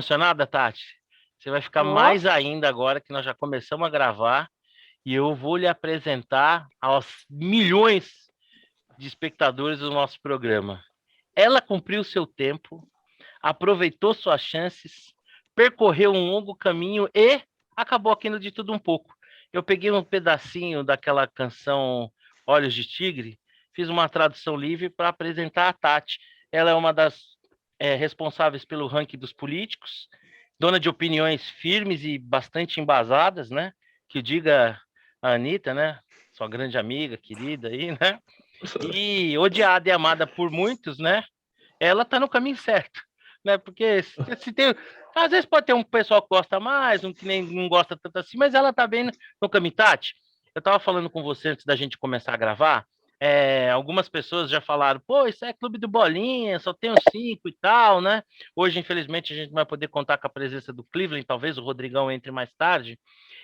emocionada, Tati? Você vai ficar Ó, mais ainda agora que nós já começamos a gravar e eu vou lhe apresentar aos milhões de espectadores do nosso programa. Ela cumpriu seu tempo, aproveitou suas chances, percorreu um longo caminho e acabou aqui no De Tudo Um Pouco. Eu peguei um pedacinho daquela canção Olhos de Tigre, fiz uma tradução livre para apresentar a Tati. Ela é uma das responsáveis pelo ranking dos políticos, dona de opiniões firmes e bastante embasadas, né? Que diga a Anitta, né? Sua grande amiga, querida aí, né? E odiada e amada por muitos, né? Ela tá no caminho certo, né? Porque se tem, às vezes pode ter um pessoal que gosta mais, um que nem não gosta tanto assim, mas ela tá bem no caminho. Tati, eu tava falando com você antes da gente começar a gravar, algumas pessoas já falaram, pô, isso é clube do Bolinha, só tem os 5 e tal, né? Hoje, infelizmente, a gente não vai poder contar com a presença do Cleveland, talvez o Rodrigão entre mais tarde,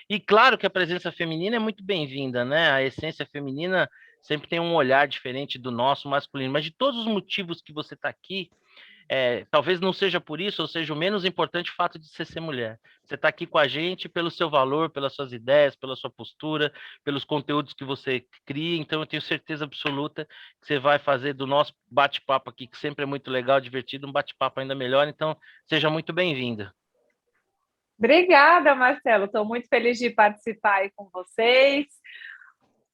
e claro que a presença feminina é muito bem-vinda, né? A essência feminina sempre tem um olhar diferente do nosso masculino, mas de todos os motivos que você está aqui, talvez não seja por isso, ou seja, o menos importante o fato de você ser mulher. Você está aqui com a gente pelo seu valor, pelas suas ideias, pela sua postura, pelos conteúdos que você cria, então eu tenho certeza absoluta que você vai fazer do nosso bate-papo aqui, que sempre é muito legal, divertido, um bate-papo ainda melhor, então seja muito bem-vinda. obrigada, Marcelo. Estou muito feliz de participar aí com vocês.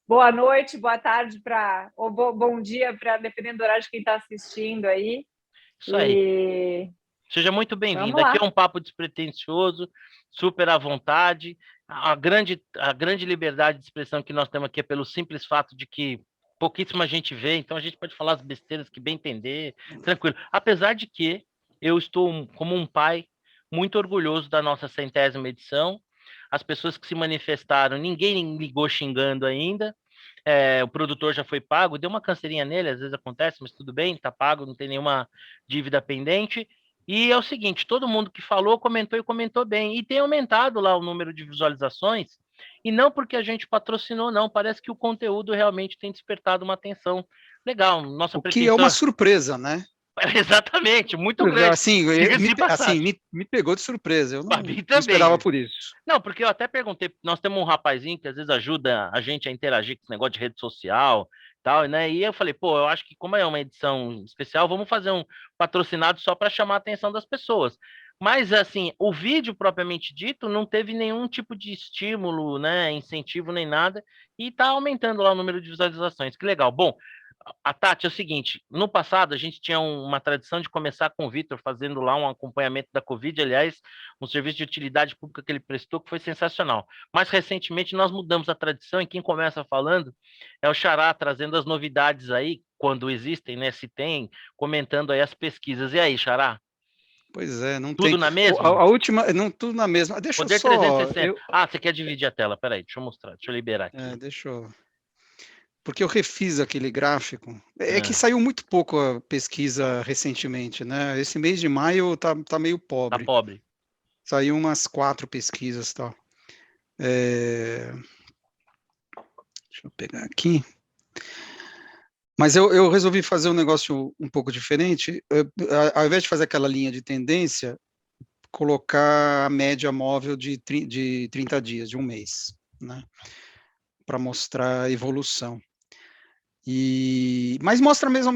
Boa noite, boa tarde ou bom dia para dependendo do horário de quem está assistindo aí. Isso aí. E Seja muito vamos bem-vindo. Aqui é lá. um papo despretensioso, super à vontade. A grande liberdade de expressão que nós temos aqui é pelo simples fato de que pouquíssima gente vê, então a gente pode falar as besteiras que bem entender, tranquilo. Apesar de que eu estou como um pai muito orgulhoso da nossa 100ª edição. As pessoas que se manifestaram, ninguém ligou xingando ainda. O produtor já foi pago, deu uma canseirinha nele, às vezes acontece, mas tudo bem, tá pago, não tem nenhuma dívida pendente. E é o seguinte, todo mundo que falou, comentou e comentou bem. E tem aumentado lá o número de visualizações, e não porque a gente patrocinou, não. Parece que o conteúdo realmente tem despertado uma atenção legal. Nossa O que é uma pretensão surpresa, né? é exatamente muito grande, Assim, diga-se de assim, passagem. me pegou de surpresa. Eu Para não mim esperava também. por isso. Não, porque eu até perguntei, nós temos um rapazinho que às vezes ajuda a gente a interagir com esse negócio de rede social, tal, né? E eu falei, pô, eu acho que como é uma edição especial, vamos fazer um patrocinado só para chamar a atenção das pessoas. Mas assim, o vídeo propriamente dito não teve nenhum tipo de estímulo, né, incentivo nem nada, e tá aumentando lá o número de visualizações. Que legal. Bom, a Tati, é o seguinte, no passado a gente tinha uma tradição de começar com o Vitor fazendo lá um acompanhamento da Covid, aliás, um serviço de utilidade pública que ele prestou que foi sensacional. Mais recentemente nós mudamos a tradição e quem começa falando é o Xará, trazendo as novidades aí, quando existem, né, se tem, comentando aí as pesquisas. E aí, Xará? Pois é, não Tudo tem. na A, mesma? a última, não tudo na mesma. Deixa eu Poder só, 360. Ah, você quer dividir a tela? Peraí, deixa eu mostrar, deixa eu liberar aqui. deixa eu, porque eu refiz aquele gráfico. É que Ah, saiu muito pouco a pesquisa recentemente, né? Esse mês de maio tá meio tá pobre. pobre. Saiu umas 4 pesquisas, tal. Deixa eu pegar aqui. Mas eu resolvi fazer um negócio um pouco diferente. Ao invés de fazer aquela linha de tendência, colocar a média móvel de 30 dias, de um mês, né? Para mostrar a evolução. Mas mostra mais ou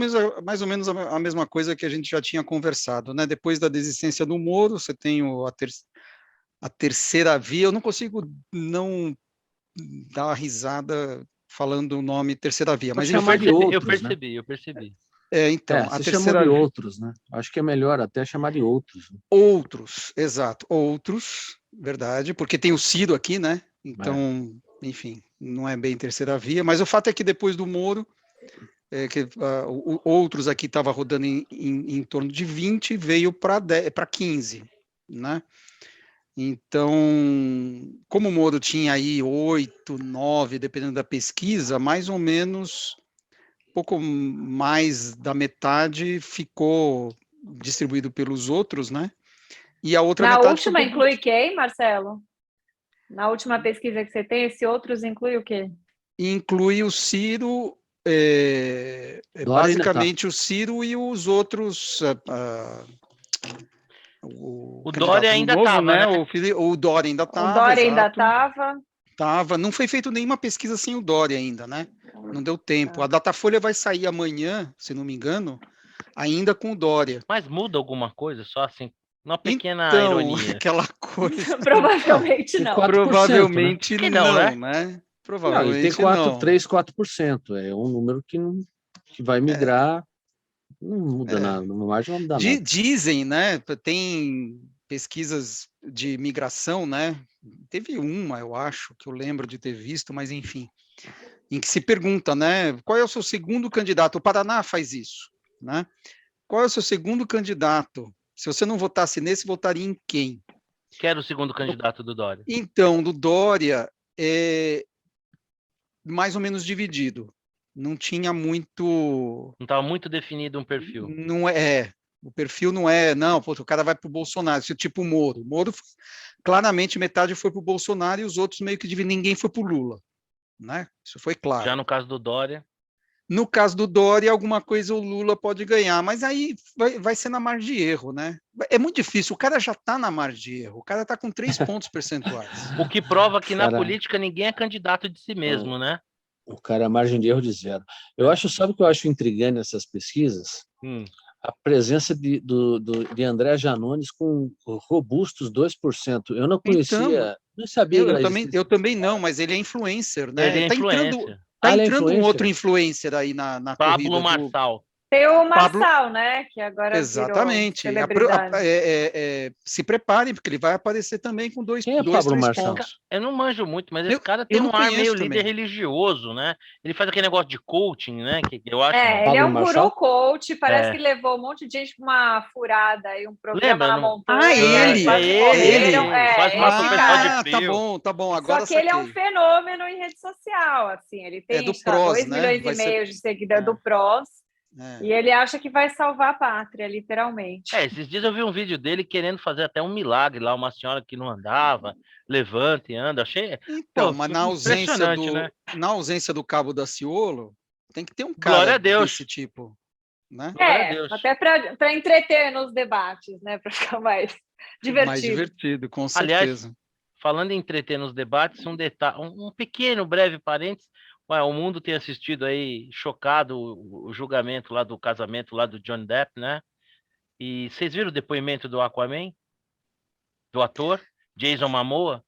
menos a mesma coisa que a gente já tinha conversado, né? Depois da desistência do Moro, você tem a terceira via. Eu não consigo não dar uma risada falando o nome terceira via, Vou mas Eu chamar enfim. de percebi, eu outros, né? percebi, eu percebi. Então, a Você chamou terceira de outros, né? Acho que é melhor até chamar de outros, né? outros, exato, outros, verdade, porque tem o Ciro aqui, né? Então, enfim, não é bem terceira via, mas o fato é que depois do Moro, que outros aqui estava rodando em torno de 20, veio para 15, né? Então, como o Moro tinha aí 8, 9, dependendo da pesquisa, mais ou menos, pouco mais da metade ficou distribuído pelos outros, né? E a outra Na metade última ficou. inclui quem, Marcelo? Na última pesquisa que você tem, esse outros inclui o quê? Inclui o Ciro, Dória e Natal. basicamente o Ciro e os outros. O candidato Dória ainda novo, estava, né? O Dória ainda O estava, Dória ainda exato. estava. Tava. Não foi feita nenhuma pesquisa sem o Dória ainda, né? Não deu tempo. A Datafolha vai sair amanhã, se não me engano, ainda com o Dória. Mas muda alguma coisa, só assim, uma pequena Então, ironia. aquela coisa. Provavelmente Tem não. 4%, Provavelmente Por que não, né? não, né? Não, ele tem Provavelmente 4, não. 3, 4%. É um número que vai migrar, não muda nada, não vai mudar nada. Dizem, né? Tem pesquisas de migração, né? Teve uma, eu acho, que eu lembro de ter visto, mas enfim, em que se pergunta, né? Qual é o seu segundo candidato? O Paraná faz isso, né? Qual é o seu segundo candidato? Se você não votasse nesse, votaria em quem? Quero o segundo candidato do Dória. Então, do Dória, é mais ou menos dividido. Não tinha muito. Não estava muito definido um perfil. Não é. O perfil não é, não, pô, o cara vai para o Bolsonaro, tipo o Moro. O Moro, claramente, metade foi para o Bolsonaro e os outros meio que dividem, ninguém foi para o Lula. Né? Isso foi claro. Já no caso do Dória. No caso do Dória, alguma coisa o Lula pode ganhar, mas aí vai ser na margem de erro, né? É muito difícil, o cara já está na margem de erro, o cara está com 3 pontos percentuais. O que prova que na Cara, política ninguém é candidato de si mesmo, né? o cara é margem de erro de 0. Eu acho, sabe o que eu acho intrigante nessas pesquisas? A presença de André Janones com robustos 2%. Eu não conhecia, Então, não sabia que ela eu existia. também não, mas ele é influencer, né? Ele é Tá entrando, influência. tá Ele é entrando um outro influencer? influencer aí na Pablo corrida do Marçal. Tem o Pablo. Marçal, né? Que agora virou Exatamente. celebridade. Se preparem, porque ele vai aparecer também com Quem é 2, Pablo 3 Marçal? pontos. Eu não manjo muito, mas esse cara Eu tem não um ar meio conheço líder também. religioso, né? Ele faz aquele negócio de coaching, né? Que eu acho. Ele é Pablo um Marçal? guru coach, parece É. que levou um monte de gente para uma furada aí, um programa Lembra, na não? montanha, ele! quase morreram. Ele. Quase matou o Esse pessoal de cara. frio. Tá bom, Só agora que ele é um saquei. fenômeno em rede social, assim, ele É tem, do sei lá, PROS, 2 né? milhões e meio de seguidores do É, PROS, é. e ele acha que vai salvar a pátria, literalmente. Esses dias eu vi um vídeo dele querendo fazer até um milagre lá, uma senhora que não andava, levanta e anda. Achei, Então, pô, mas impressionante, né? na ausência do Cabo Daciolo, tem que ter um Glória cara a Deus. desse tipo, né? Glória a Deus. Até para entreter nos debates, né, para ficar mais Mais divertido. divertido, com Aliás, certeza. falando em entreter nos debates, um detalhe, um pequeno, breve parênteses. O mundo tem assistido aí, chocado, o julgamento lá do casamento lá do Johnny Depp, né? E vocês viram o depoimento do Aquaman? Do ator? Jason Momoa?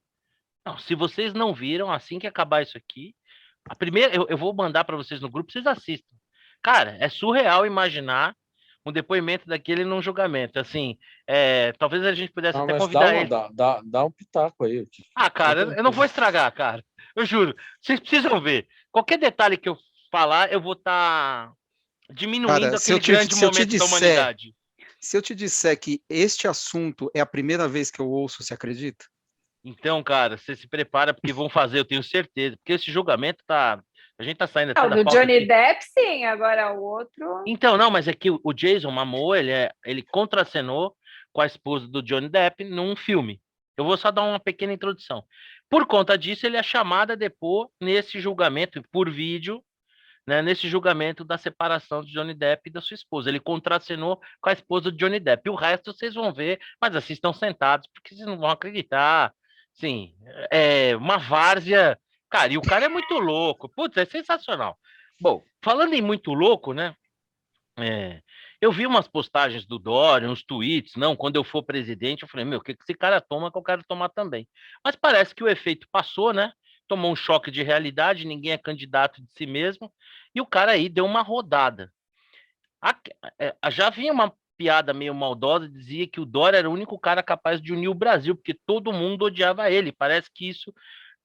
Não, se vocês não viram, assim que acabar isso aqui, a primeira, eu vou mandar para vocês no grupo, vocês assistam. Cara, é surreal imaginar um depoimento daquele num julgamento. Assim, talvez a gente pudesse Não, até mas convidar ele. dá um pitaco aí. Ah, cara, eu não vou estragar, cara. Eu juro. Vocês precisam ver. Qualquer detalhe que eu falar, eu vou estar diminuindo Cara, aquele grande momento da humanidade. se eu te disser que este assunto é a primeira vez que eu ouço, você acredita? Então, cara, você se prepara porque vão fazer, eu tenho certeza. Porque esse julgamento tá. A gente tá saindo até O da do pauta Johnny aqui. Depp, sim, agora o outro. Então, não, mas é que o Jason Momoa, ele contracenou com a esposa do Johnny Depp num filme. Eu vou só dar uma pequena introdução. Por conta disso, ele é chamado a depor nesse julgamento por vídeo, né, nesse julgamento da separação de Johnny Depp e da sua esposa. Ele contracenou com a esposa de Johnny Depp. O resto vocês vão ver, mas assistam sentados, porque vocês não vão acreditar. Sim, é uma várzea. Cara, e o cara é muito louco. Putz, é sensacional. Bom, falando em muito louco, né? Eu vi umas postagens do Dória, uns tweets, não, quando eu for presidente, eu falei, meu, o que esse cara toma que eu quero tomar também. Mas parece que o efeito passou, né? Tomou um choque de realidade, ninguém é candidato de si mesmo, e o cara aí deu uma rodada. Já havia uma piada meio maldosa, dizia que o Dória era o único cara capaz de unir o Brasil, porque todo mundo odiava ele. Parece que isso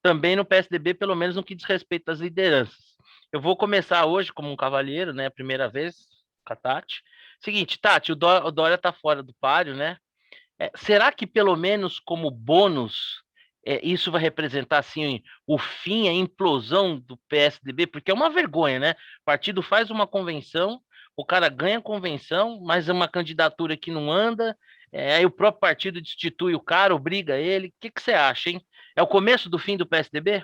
também no PSDB, pelo menos no que diz respeito às lideranças. Eu vou começar hoje como um cavalheiro, né? Primeira vez com a Tati. Seguinte, Tati, o Dória está fora do páreo, né? Será que pelo menos como bônus isso vai representar assim o fim, a implosão do PSDB? Porque é uma vergonha, né? O partido faz uma convenção, o cara ganha a convenção, mas é uma candidatura que não anda, aí o próprio partido destitui o cara, obriga ele. O que você acha, hein? É o começo do fim do PSDB?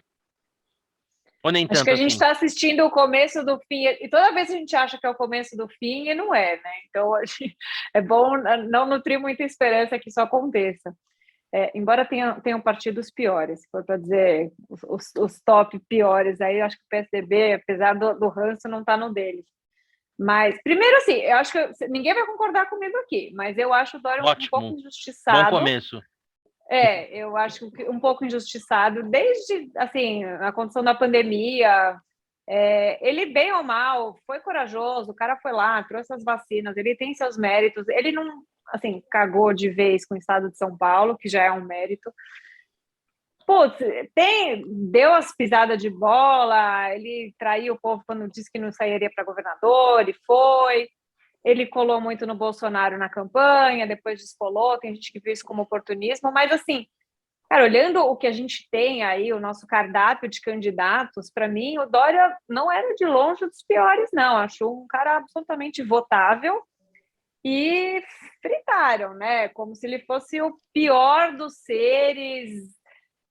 Ou nem Acho tanto que a gente assim? está assistindo o começo do fim, e toda vez a gente acha que é o começo do fim, e não é, né? Então, é bom não nutrir muita esperança que isso aconteça. Embora tenham partidos piores, se for para dizer os top piores, aí acho que o PSDB, apesar do ranço, não está no deles. Mas, primeiro, assim, eu acho que ninguém vai concordar comigo aqui, mas eu acho o Dória um pouco Ótimo. Bom injustiçado. começo. Eu acho que um pouco injustiçado, desde assim, a condição da pandemia. Ele, bem ou mal, foi corajoso, o cara foi lá, trouxe as vacinas, ele tem seus méritos, ele não, assim, cagou de vez com o estado de São Paulo, que já é um mérito. Putz, deu as pisadas de bola, ele traiu o povo quando disse que não sairia para governador, e foi. Ele colou muito no Bolsonaro na campanha, depois descolou, tem gente que viu isso como oportunismo, mas assim, cara, olhando o que a gente tem aí, o nosso cardápio de candidatos, para mim, o Dória não era de longe dos piores, não. Acho um cara absolutamente votável e fritaram, né? Como se ele fosse o pior dos seres.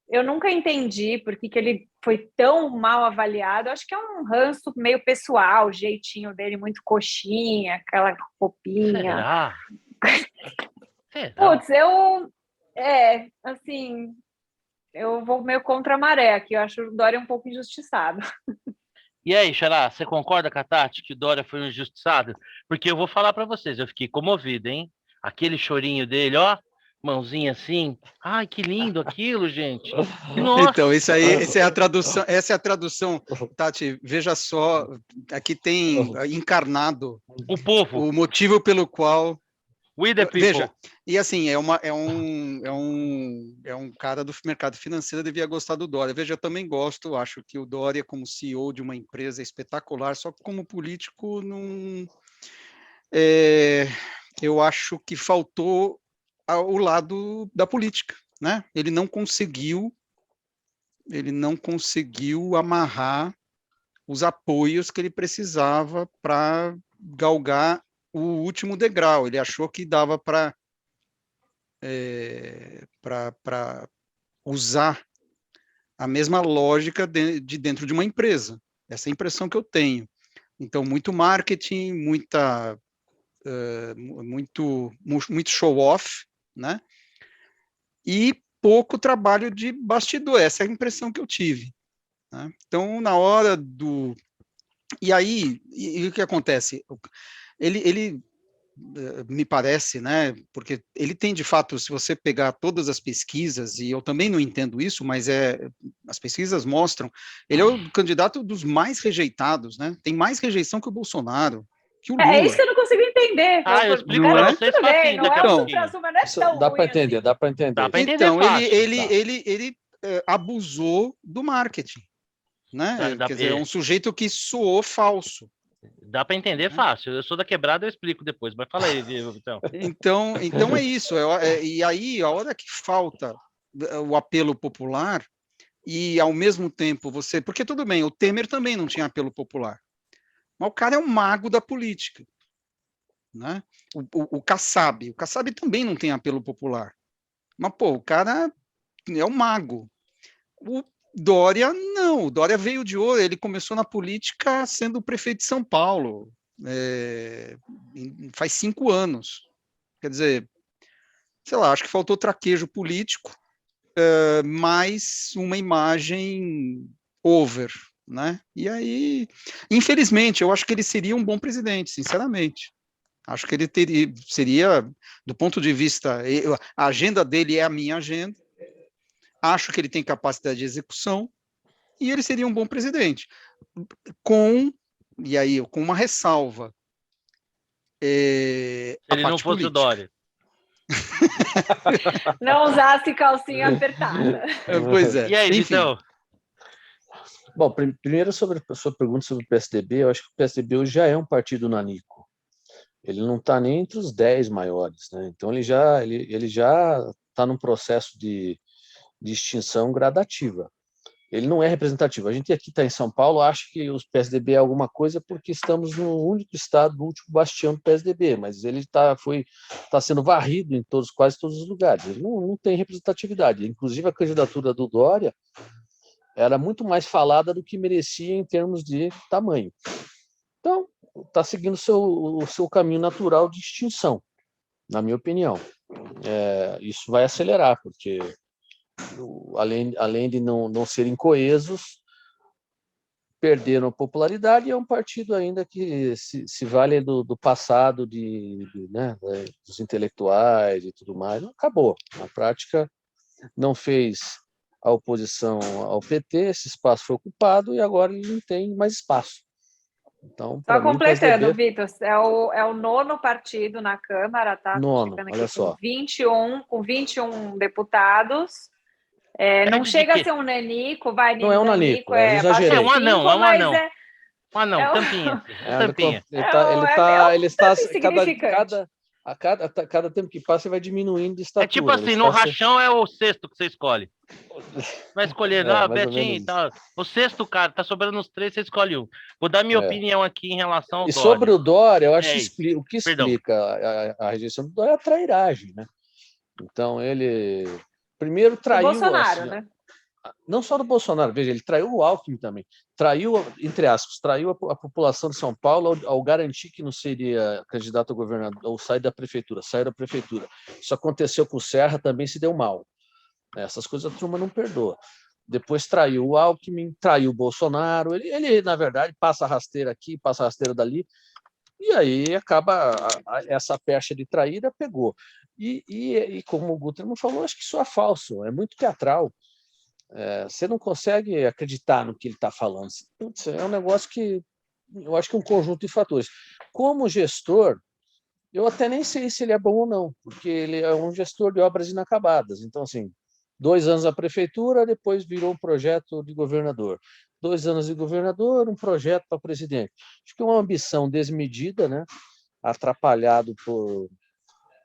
Eu nunca entendi por que ele foi tão mal avaliado. Acho que é um ranço meio pessoal, o jeitinho dele muito coxinha, aquela roupinha. Será? Será? Putz, assim, eu vou meio contra a maré aqui. Eu acho o Dória um pouco injustiçado. E aí, Xará, você concorda com a Tati que o Dória foi um injustiçado? Porque eu vou falar para vocês, eu fiquei comovido, hein? Aquele chorinho dele, ó, mãozinha assim. Ai, que lindo aquilo, gente. Nossa. Então, essa é a tradução, Tati, veja só, aqui tem encarnado o povo. O motivo pelo qual... We the people. Veja, e assim, é um cara do mercado financeiro, devia gostar do Dória. Veja, eu também gosto, acho que o Dória, como CEO de uma empresa, é espetacular, só que como político, não, eu acho que faltou o lado da política, né? Ele não conseguiu amarrar os apoios que ele precisava para galgar o último degrau. Ele achou que dava para usar a mesma lógica de dentro de uma empresa. Essa é a impressão que eu tenho. Então, muito marketing, muito show-off, né? E pouco trabalho de bastidor. Essa é a impressão que eu tive. Né? Então, na hora do... E aí, o que acontece? Ele me parece, né, porque ele tem, de fato, se você pegar todas as pesquisas, e eu também não entendo isso, mas as pesquisas mostram, ele é o candidato dos mais rejeitados, né, tem mais rejeição que o Bolsonaro, que o Lula. É isso que eu não consigo entender. Eu explico para vocês facinho, não é o supra-sumo, não é tão dá para ruim entender, assim. Dá para entender. Então, ele abusou do marketing, né, quer dizer, é um sujeito que soou falso. Dá para entender fácil. Eu sou da quebrada, eu explico depois. Mas fala aí, Vitão. Então é isso. E aí, a hora que falta o apelo popular, e ao mesmo tempo você... Porque tudo bem, o Temer também não tinha apelo popular. Mas o cara é um mago da política. Né? O Kassab. O Kassab também não tem apelo popular. Mas, pô, o cara é um mago. O Dória, não. O Dória veio de ouro. Ele começou na política sendo prefeito de São Paulo. Faz 5 anos. Quer dizer, sei lá, acho que faltou traquejo político, mais uma imagem over, né? E aí, infelizmente, eu acho que ele seria um bom presidente, sinceramente. Acho que ele seria, do ponto de vista, a agenda dele é a minha agenda, acho que ele tem capacidade de execução, e ele seria um bom presidente. Com uma ressalva. Se ele não fosse política. O Dória. Não usasse calcinha apertada. Pois é. E aí, Vitão? Bom, primeiro sobre a sua pergunta sobre o PSDB, eu acho que o PSDB hoje já é um partido nanico. Ele não está nem entre os 10 maiores, né? Então ele já está num processo de extinção gradativa. Ele não é representativo. A gente aqui está em São Paulo, acha que o PSDB é alguma coisa porque estamos no único estado, no último bastião do PSDB, mas ele está sendo varrido em quase todos os lugares. Ele não tem representatividade. Inclusive, a candidatura do Dória, era muito mais falada do que merecia em termos de tamanho. Então, está seguindo o seu caminho natural de extinção, na minha opinião. Isso vai acelerar, porque além de não serem coesos, perderam popularidade, e é um partido ainda que se vale do passado né, dos intelectuais e tudo mais. Acabou. Na prática, não fez a oposição ao PT, esse espaço foi ocupado e agora ele não tem mais espaço. Então, só mim, completando, PSDB... Vitor, é o 9º partido na Câmara, tá? Nono, olha só. Com 21 deputados. Não de chega quê? a ser um nanico, vai Não é um nanico, eu exagerei. É um anão, é um mas anão. Um anão, tampinha. Tampinha. Ele está insignificante. cada tempo que passa, vai diminuindo de estatura. É tipo assim, no rachão é o sexto que você escolhe. Vai escolher, Betinho e tal. O sexto, cara, tá sobrando uns 3, você escolhe um. Vou dar minha opinião aqui em relação ao E Dória. sobre o Dória, eu acho que o que explica a rejeição do Dória é a trairagem, né? Então, ele primeiro traiu... O Bolsonaro, né? Não só do Bolsonaro, veja, ele traiu o Alckmin também. Traiu, entre aspas, traiu a população de São Paulo ao garantir que não seria candidato a governador ou sair da prefeitura. Isso aconteceu com o Serra, também se deu mal. Essas coisas a turma não perdoa. Depois traiu o Alckmin, traiu o Bolsonaro. Ele na verdade, passa a rasteira aqui, passa a rasteira dali, e aí acaba essa pecha de traíra pegou. E como o Guterman falou, acho que isso é falso, é muito teatral. Você não consegue acreditar no que ele está falando. Putz, é um negócio que eu acho que é um conjunto de fatores. Como gestor, eu até nem sei se ele é bom ou não, porque ele é um gestor de obras inacabadas. Então, assim, 2 anos na prefeitura, depois virou um projeto de governador. 2 anos de governador, um projeto para presidente. Acho que é uma ambição desmedida, né? Atrapalhado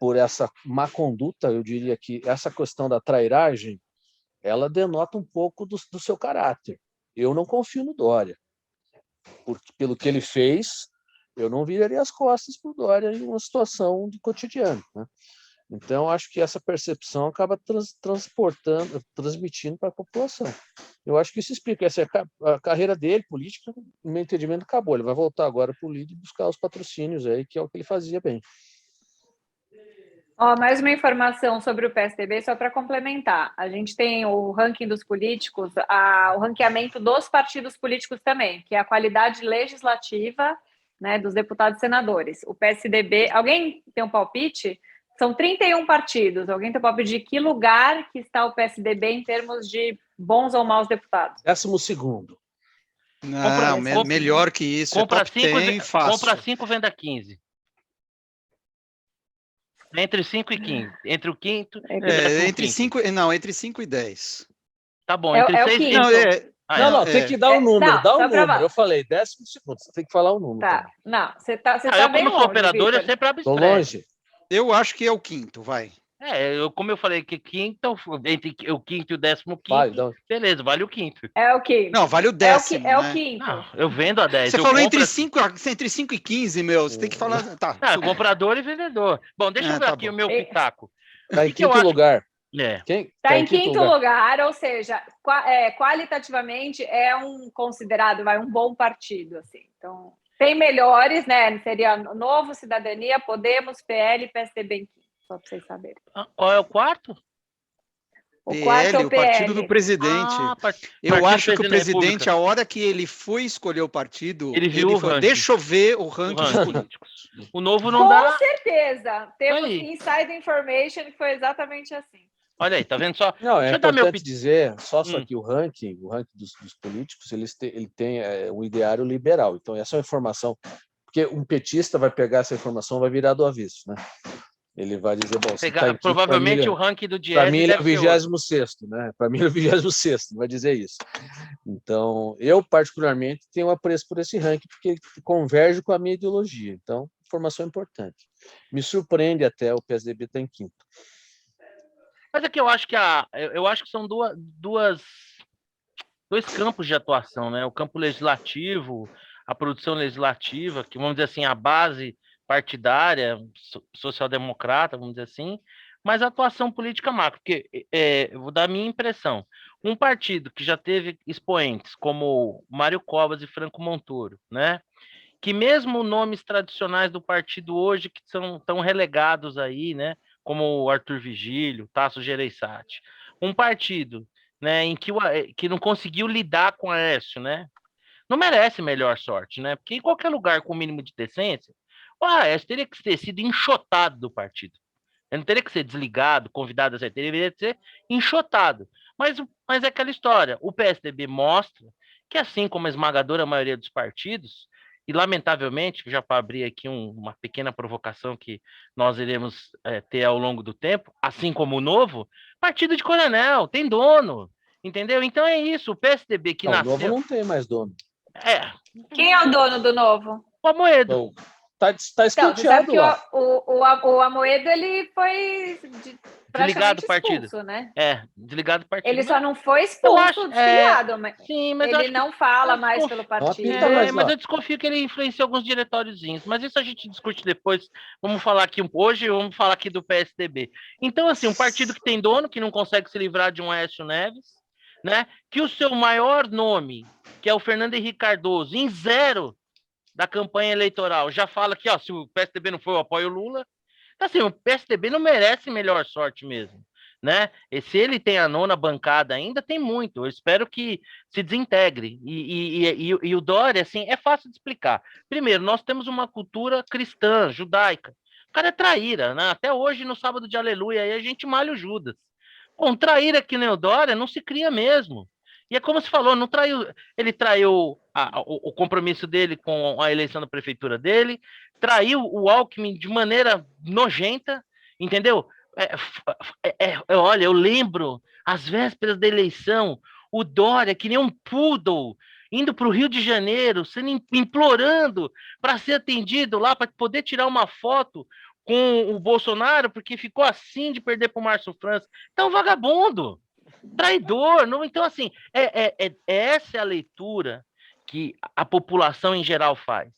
por essa má conduta. Eu diria que essa questão da trairagem, ela denota um pouco do seu caráter. Eu não confio no Dória, porque pelo que ele fez, eu não viraria as costas para o Dória em uma situação de cotidiano, né? Então, acho que essa percepção acaba transmitindo para a população. Eu acho que isso explica. Essa a carreira dele, política, no meu entendimento, acabou. Ele vai voltar agora para o LIDE e buscar os patrocínios aí, que é o que ele fazia bem. Mais uma informação sobre o PSDB, só para complementar. A gente tem o ranking dos políticos, o ranqueamento dos partidos políticos também, que é a qualidade legislativa, né, dos deputados e senadores. O PSDB... Alguém tem um palpite? São 31 partidos. Alguém tem um palpite de que lugar que está o PSDB em termos de bons ou maus deputados? 12º. Não, melhor que isso. Compra 5, venda 15. Entre 5 e 15. Entre o quinto... entre 5 e 10. Tá bom, entre 6 e 15. Não, tem que dar um número. Dá um número. Eu falei 12º. Você tem que falar um número. Tá, também. não, você tá bem como longe, sou operador, Victor. eu sempre abstraio. Tô longe. Eu acho que é o 5º, vai. Como eu falei que quinto, entre o quinto e o 15º, Então... beleza, vale o quinto. É o 5º. Não, vale o 10º. É o 5º. Não, eu vendo a 10. Você falou entre 5 e 15, meu. Você tem que falar. Tá, comprador e vendedor. Bom, deixa eu ver aqui o meu pitaco. Está em quinto lugar. Está em quinto lugar, ou seja, qualitativamente é considerado um bom partido. Assim. Então, tem melhores, né? Seria Novo, Cidadania, Podemos, PL e PSDB em quinto, só para vocês saberem. Qual é o quarto? O quarto é o PL. Partido do presidente. Eu acho que o presidente, a hora que ele foi escolher o partido, ele viu falou, deixa eu ver o ranking dos políticos. O Novo não dá. Com certeza. Temos inside information que foi exatamente assim. Olha aí, tá vendo só? Não, é importante dizer, só que o ranking dos políticos, ele tem um ideário liberal. Então, essa é uma informação, porque um petista vai pegar essa informação, vai virar do avesso, né? Ele vai dizer, bom, provavelmente o ranking do Diese para mim ele é o 26º, né? Para mim ele é o 26º, vai dizer isso. Então, eu particularmente tenho apreço por esse ranking, porque ele converge com a minha ideologia. Então, informação importante. Me surpreende até o PSDB estar em quinto. Mas é que eu acho que são dois campos de atuação, né? O campo legislativo, a produção legislativa, que vamos dizer assim, a base partidária, social-democrata, vamos dizer assim, mas a atuação política macro, porque eu vou dar a minha impressão. um partido que já teve expoentes como Mário Covas e Franco Montoro, né? Que mesmo nomes tradicionais do partido hoje que são tão relegados aí, né? Como o Arthur Vigílio, Tasso Gereissati. Um partido, né, em que não conseguiu lidar com o Aécio, né? Não merece melhor sorte, né? Porque em qualquer lugar com o mínimo de decência, o Aécio teria que ter sido enxotado do partido. Ele não teria que ser desligado, convidado a sair, deveria ser enxotado. Mas é aquela história. O PSDB mostra que, assim como a esmagadora maioria dos partidos, e lamentavelmente, já para abrir aqui uma pequena provocação que nós iremos ter ao longo do tempo, assim como o Novo, partido de coronel, tem dono, entendeu? Então é isso, o PSDB que nasceu... O Novo não tem mais dono. Quem é o dono do Novo? O Amoedo. Tá escanteado lá. O Amoedo, ele foi desligado do partido, expulso, né? Desligado do partido. Ele só não foi expulso, desfiliado, mas sim, mas ele não fala mais pelo partido. Mas eu desconfio que ele influenciou alguns diretóriozinhos, mas isso a gente discute depois. Vamos falar aqui hoje, vamos falar aqui do PSDB. Então, assim, um partido que tem dono, que não consegue se livrar de um Aécio Neves, né? Que o seu maior nome, que é o Fernando Henrique Cardoso, em 0 da campanha eleitoral, já fala que, ó, se o PSDB não for, eu apoio o Lula. Então, assim, o PSDB não merece melhor sorte mesmo, né? E se ele tem a 9ª bancada ainda, tem muito. Eu espero que se desintegre. E o Dória, assim, é fácil de explicar. Primeiro, nós temos uma cultura cristã, judaica. O cara é traíra, né? Até hoje, no sábado de aleluia, aí a gente malha o Judas. Bom, traíra que nem o Dória não se cria mesmo. E é como se falou, não traiu, ele traiu o compromisso dele com a eleição da prefeitura dele, traiu o Alckmin de maneira nojenta, entendeu? Olha, eu lembro, às vésperas da eleição, o Dória, que nem um poodle, indo para o Rio de Janeiro, implorando para ser atendido lá, para poder tirar uma foto com o Bolsonaro, porque ficou assim de perder para o Márcio França. Então, vagabundo, traidor. Não, então, assim, essa é a leitura que a população em geral faz.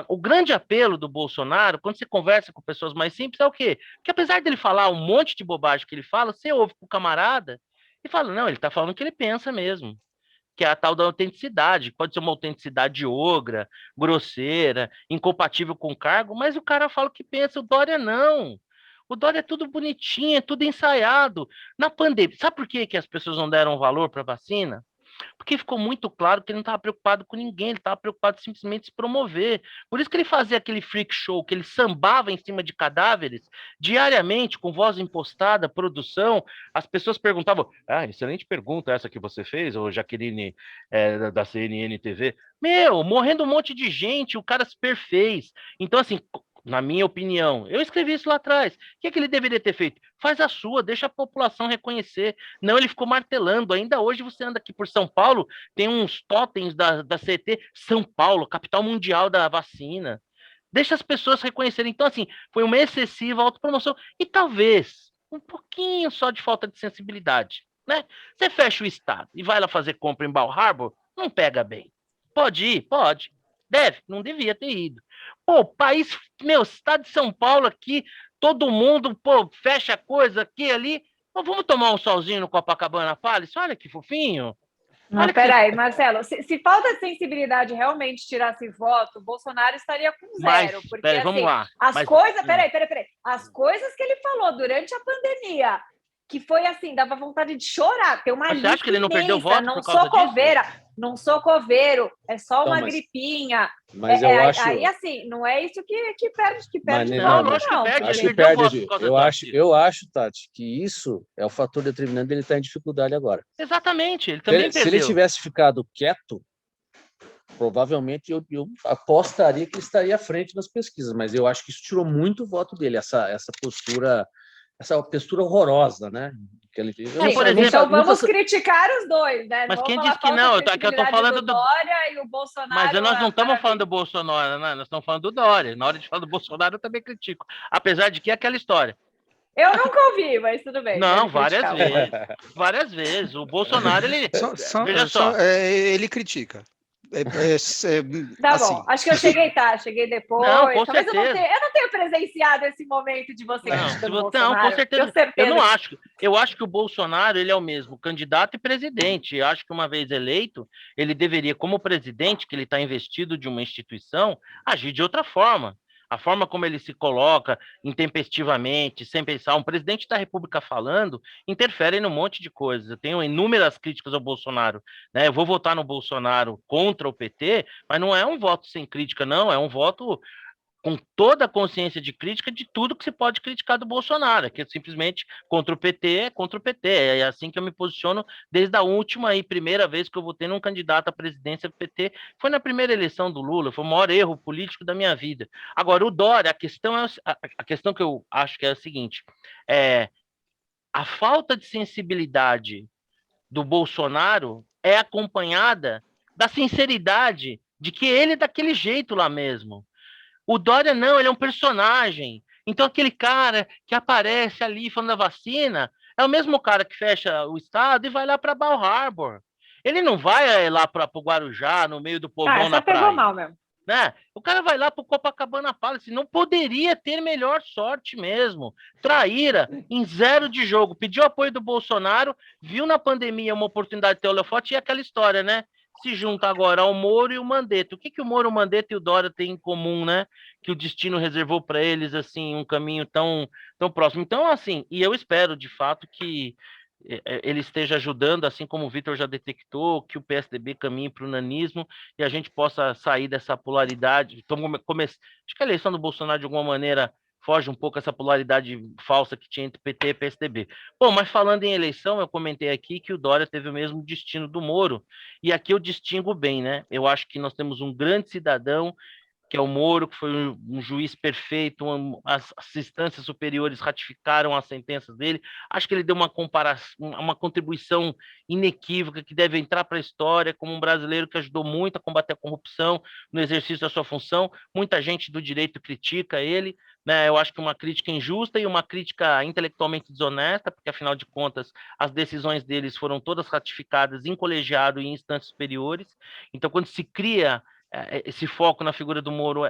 O grande apelo do Bolsonaro, quando você conversa com pessoas mais simples, é o quê? Porque apesar dele falar um monte de bobagem que ele fala, você ouve com o camarada e fala, não, ele está falando o que ele pensa mesmo, que é a tal da autenticidade. Pode ser uma autenticidade ogra, grosseira, incompatível com o cargo, mas o cara fala o que pensa, o Dória não. O Dória é tudo bonitinho, é tudo ensaiado. Na pandemia, sabe por que as pessoas não deram valor para a vacina? Porque ficou muito claro que ele não estava preocupado com ninguém, ele estava preocupado simplesmente em se promover. Por isso que ele fazia aquele freak show, que ele sambava em cima de cadáveres, diariamente, com voz impostada, produção. As pessoas perguntavam, excelente pergunta essa que você fez, ô Jaqueline, da CNN TV. Morrendo um monte de gente, o cara se perfez. Então, assim, na minha opinião, eu escrevi isso lá atrás. O que ele deveria ter feito? Faz a sua, deixa a população reconhecer. Não, ele ficou martelando. Ainda hoje você anda aqui por São Paulo, tem uns totens da CT, São Paulo, capital mundial da vacina. Deixa as pessoas reconhecerem. Então, assim, foi uma excessiva autopromoção e talvez um pouquinho só de falta de sensibilidade, né? Você fecha o Estado e vai lá fazer compra em Bal Harbor, não pega bem. Pode ir? Pode. Deve, não devia ter ido. Pô, país, estado de São Paulo aqui, todo mundo, fecha coisa aqui, ali. Vamos tomar um solzinho no Copacabana Palace? Olha que fofinho. Não, peraí, Marcelo, se falta de sensibilidade realmente tirasse voto, o Bolsonaro estaria com 0. Porque, peraí, vamos lá. Peraí. As coisas que ele falou durante a pandemia, que foi assim, dava vontade de chorar. Tem uma Mas você acha que ele não perdeu voto por causa disso? Não sou coveiro, é só uma gripinha. Mas eu acho... Aí, assim, não é isso que perde não. Acho que perde. Eu acho, Tati, que isso é o fator determinante dele estar em dificuldade agora. Exatamente, ele também perdeu. Se ele tivesse ficado quieto, provavelmente eu apostaria que ele estaria à frente nas pesquisas, mas eu acho que isso tirou muito voto dele, essa postura horrorosa, né? Que ele teve. Então vamos criticar os dois, né? Mas quem disse que não? Eu estou falando do Dória e o Bolsonaro. Mas nós não estamos falando do Bolsonaro, né? Nós estamos falando do Dória. Na hora de falar do Bolsonaro, eu também critico. Apesar de que é aquela história. Eu nunca ouvi, mas tudo bem. Não, várias vezes. Várias vezes. O Bolsonaro, ele. Veja só. Ele critica. Tá assim. bom, acho que eu cheguei depois. Não, com Talvez certeza. eu não tenho presenciado esse momento de você criticando o Bolsonaro. Não, com certeza. Tenho certeza. Eu não acho. Eu acho que o Bolsonaro ele é o mesmo candidato e presidente. Eu acho que uma vez eleito, ele deveria, como presidente, que ele está investido de uma instituição, agir de outra forma. A forma como ele se coloca intempestivamente, sem pensar, um presidente da República falando, interfere em um monte de coisas. Eu tenho inúmeras críticas ao Bolsonaro, né? Eu vou votar no Bolsonaro contra o PT, mas não é um voto sem crítica, não. É um voto com toda a consciência de crítica de tudo que se pode criticar do Bolsonaro, que é simplesmente contra o PT, é contra o PT. É assim que eu me posiciono desde a última e primeira vez que eu votei num candidato à presidência do PT. Foi na primeira eleição do Lula, foi o maior erro político da minha vida. Agora, o Dória, a questão que eu acho que é a seguinte, a falta de sensibilidade do Bolsonaro é acompanhada da sinceridade de que ele é daquele jeito lá mesmo. O Dória não, ele é um personagem. Então, aquele cara que aparece ali falando da vacina é o mesmo cara que fecha o estado e vai lá para Bal Harbor. Ele não vai lá para o Guarujá, no meio do povão na praia. Pegou mal mesmo. Né? O cara vai lá para o Copacabana Palace. Não poderia ter melhor sorte mesmo. Traíra em 0 de jogo. Pediu apoio do Bolsonaro, viu na pandemia uma oportunidade de ter holofote e aquela história, né? Se junta agora ao Moro e o Mandetta. O que o Moro, o Mandetta e o Dória têm em comum, né? Que o destino reservou para eles, assim, um caminho tão próximo. Então, assim, e eu espero, de fato, que ele esteja ajudando, assim como o Vitor já detectou, que o PSDB caminhe para o nanismo e a gente possa sair dessa polaridade. Então, acho que a eleição do Bolsonaro, de alguma maneira, foge um pouco essa polaridade falsa que tinha entre PT e PSDB. Bom, mas falando em eleição, eu comentei aqui que o Dória teve o mesmo destino do Moro, e aqui eu distingo bem, né? Eu acho que nós temos um grande cidadão, que é o Moro, que foi um juiz perfeito, as instâncias superiores ratificaram as sentenças dele. Acho que ele deu uma contribuição inequívoca que deve entrar para a história como um brasileiro que ajudou muito a combater a corrupção no exercício da sua função. Muita gente do direito critica ele, né? Eu acho que uma crítica injusta e uma crítica intelectualmente desonesta, porque afinal de contas as decisões deles foram todas ratificadas em colegiado e em instâncias superiores. Então, quando se cria esse foco na figura do Moro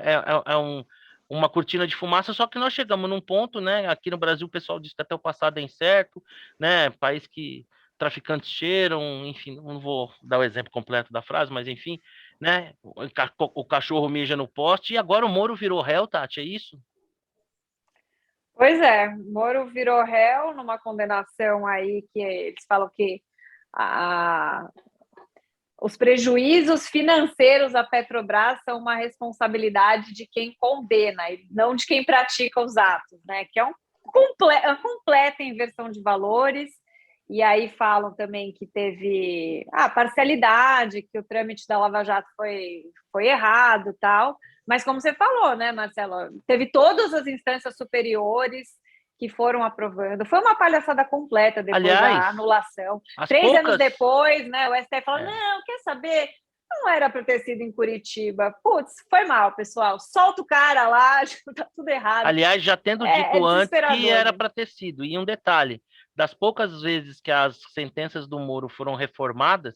uma cortina de fumaça, só que nós chegamos num ponto, né? Aqui no Brasil o pessoal diz que até o passado é incerto, né? País que traficantes cheiram, enfim, não vou dar o exemplo completo da frase, mas enfim, né? O cachorro mija no poste e agora o Moro virou réu, Tati, é isso? Pois é, Moro virou réu numa condenação aí que eles falam que os prejuízos financeiros da Petrobras são uma responsabilidade de quem condena e não de quem pratica os atos, né? Que é uma completa inversão de valores. E aí falam também que teve parcialidade, que o trâmite da Lava Jato foi errado, tal. Mas como você falou, né, Marcelo, teve todas as instâncias superiores que foram aprovando. Foi uma palhaçada completa depois da anulação. 3 anos depois, né, o STF falou, não, quer saber? Não era para ter sido em Curitiba. Putz, foi mal, pessoal. Solta o cara lá, tá tudo errado. Aliás, já tendo dito antes que era para ter sido. E um detalhe, das poucas vezes que as sentenças do Moro foram reformadas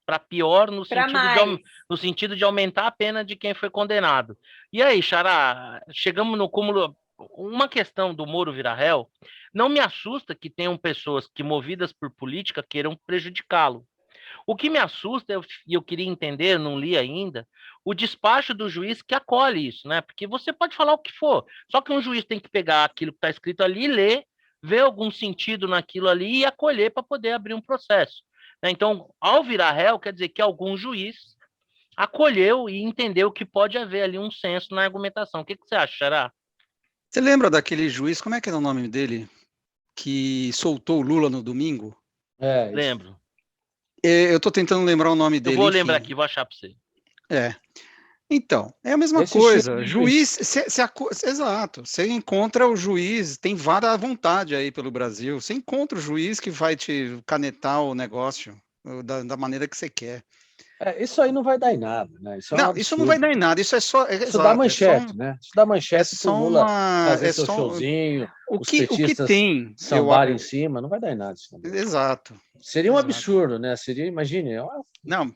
para pior no sentido de aumentar a pena de quem foi condenado. E aí, Xará, chegamos no cúmulo. Uma questão do Moro virar réu, não me assusta que tenham pessoas que, movidas por política, queiram prejudicá-lo. O que me assusta, e eu queria entender, não li ainda, o despacho do juiz que acolhe isso, né? Porque você pode falar o que for, só que um juiz tem que pegar aquilo que está escrito ali, ler, ver algum sentido naquilo ali e acolher para poder abrir um processo. Então, ao virar réu, quer dizer que algum juiz acolheu e entendeu que pode haver ali um senso na argumentação. O que você acha, Xará? Você lembra daquele juiz, como é que era o nome dele, que soltou o Lula no domingo? Lembro. Eu estou tentando lembrar o nome dele. Eu vou lembrar aqui, vou achar para você. Então, é a mesma coisa. Juiz, exato. Você encontra o juiz, tem vara à vontade aí pelo Brasil. Você encontra o juiz que vai te canetar o negócio da maneira que você quer. Isso aí não vai dar em nada, né? Isso não vai dar em nada. Isso é só. Isso dá manchete, né? Isso dá manchete pro Lula fazer seu showzinho, os petistas sambarem em cima, não vai dar em nada isso também. Exato. Seria um absurdo, né? Imagine. Não,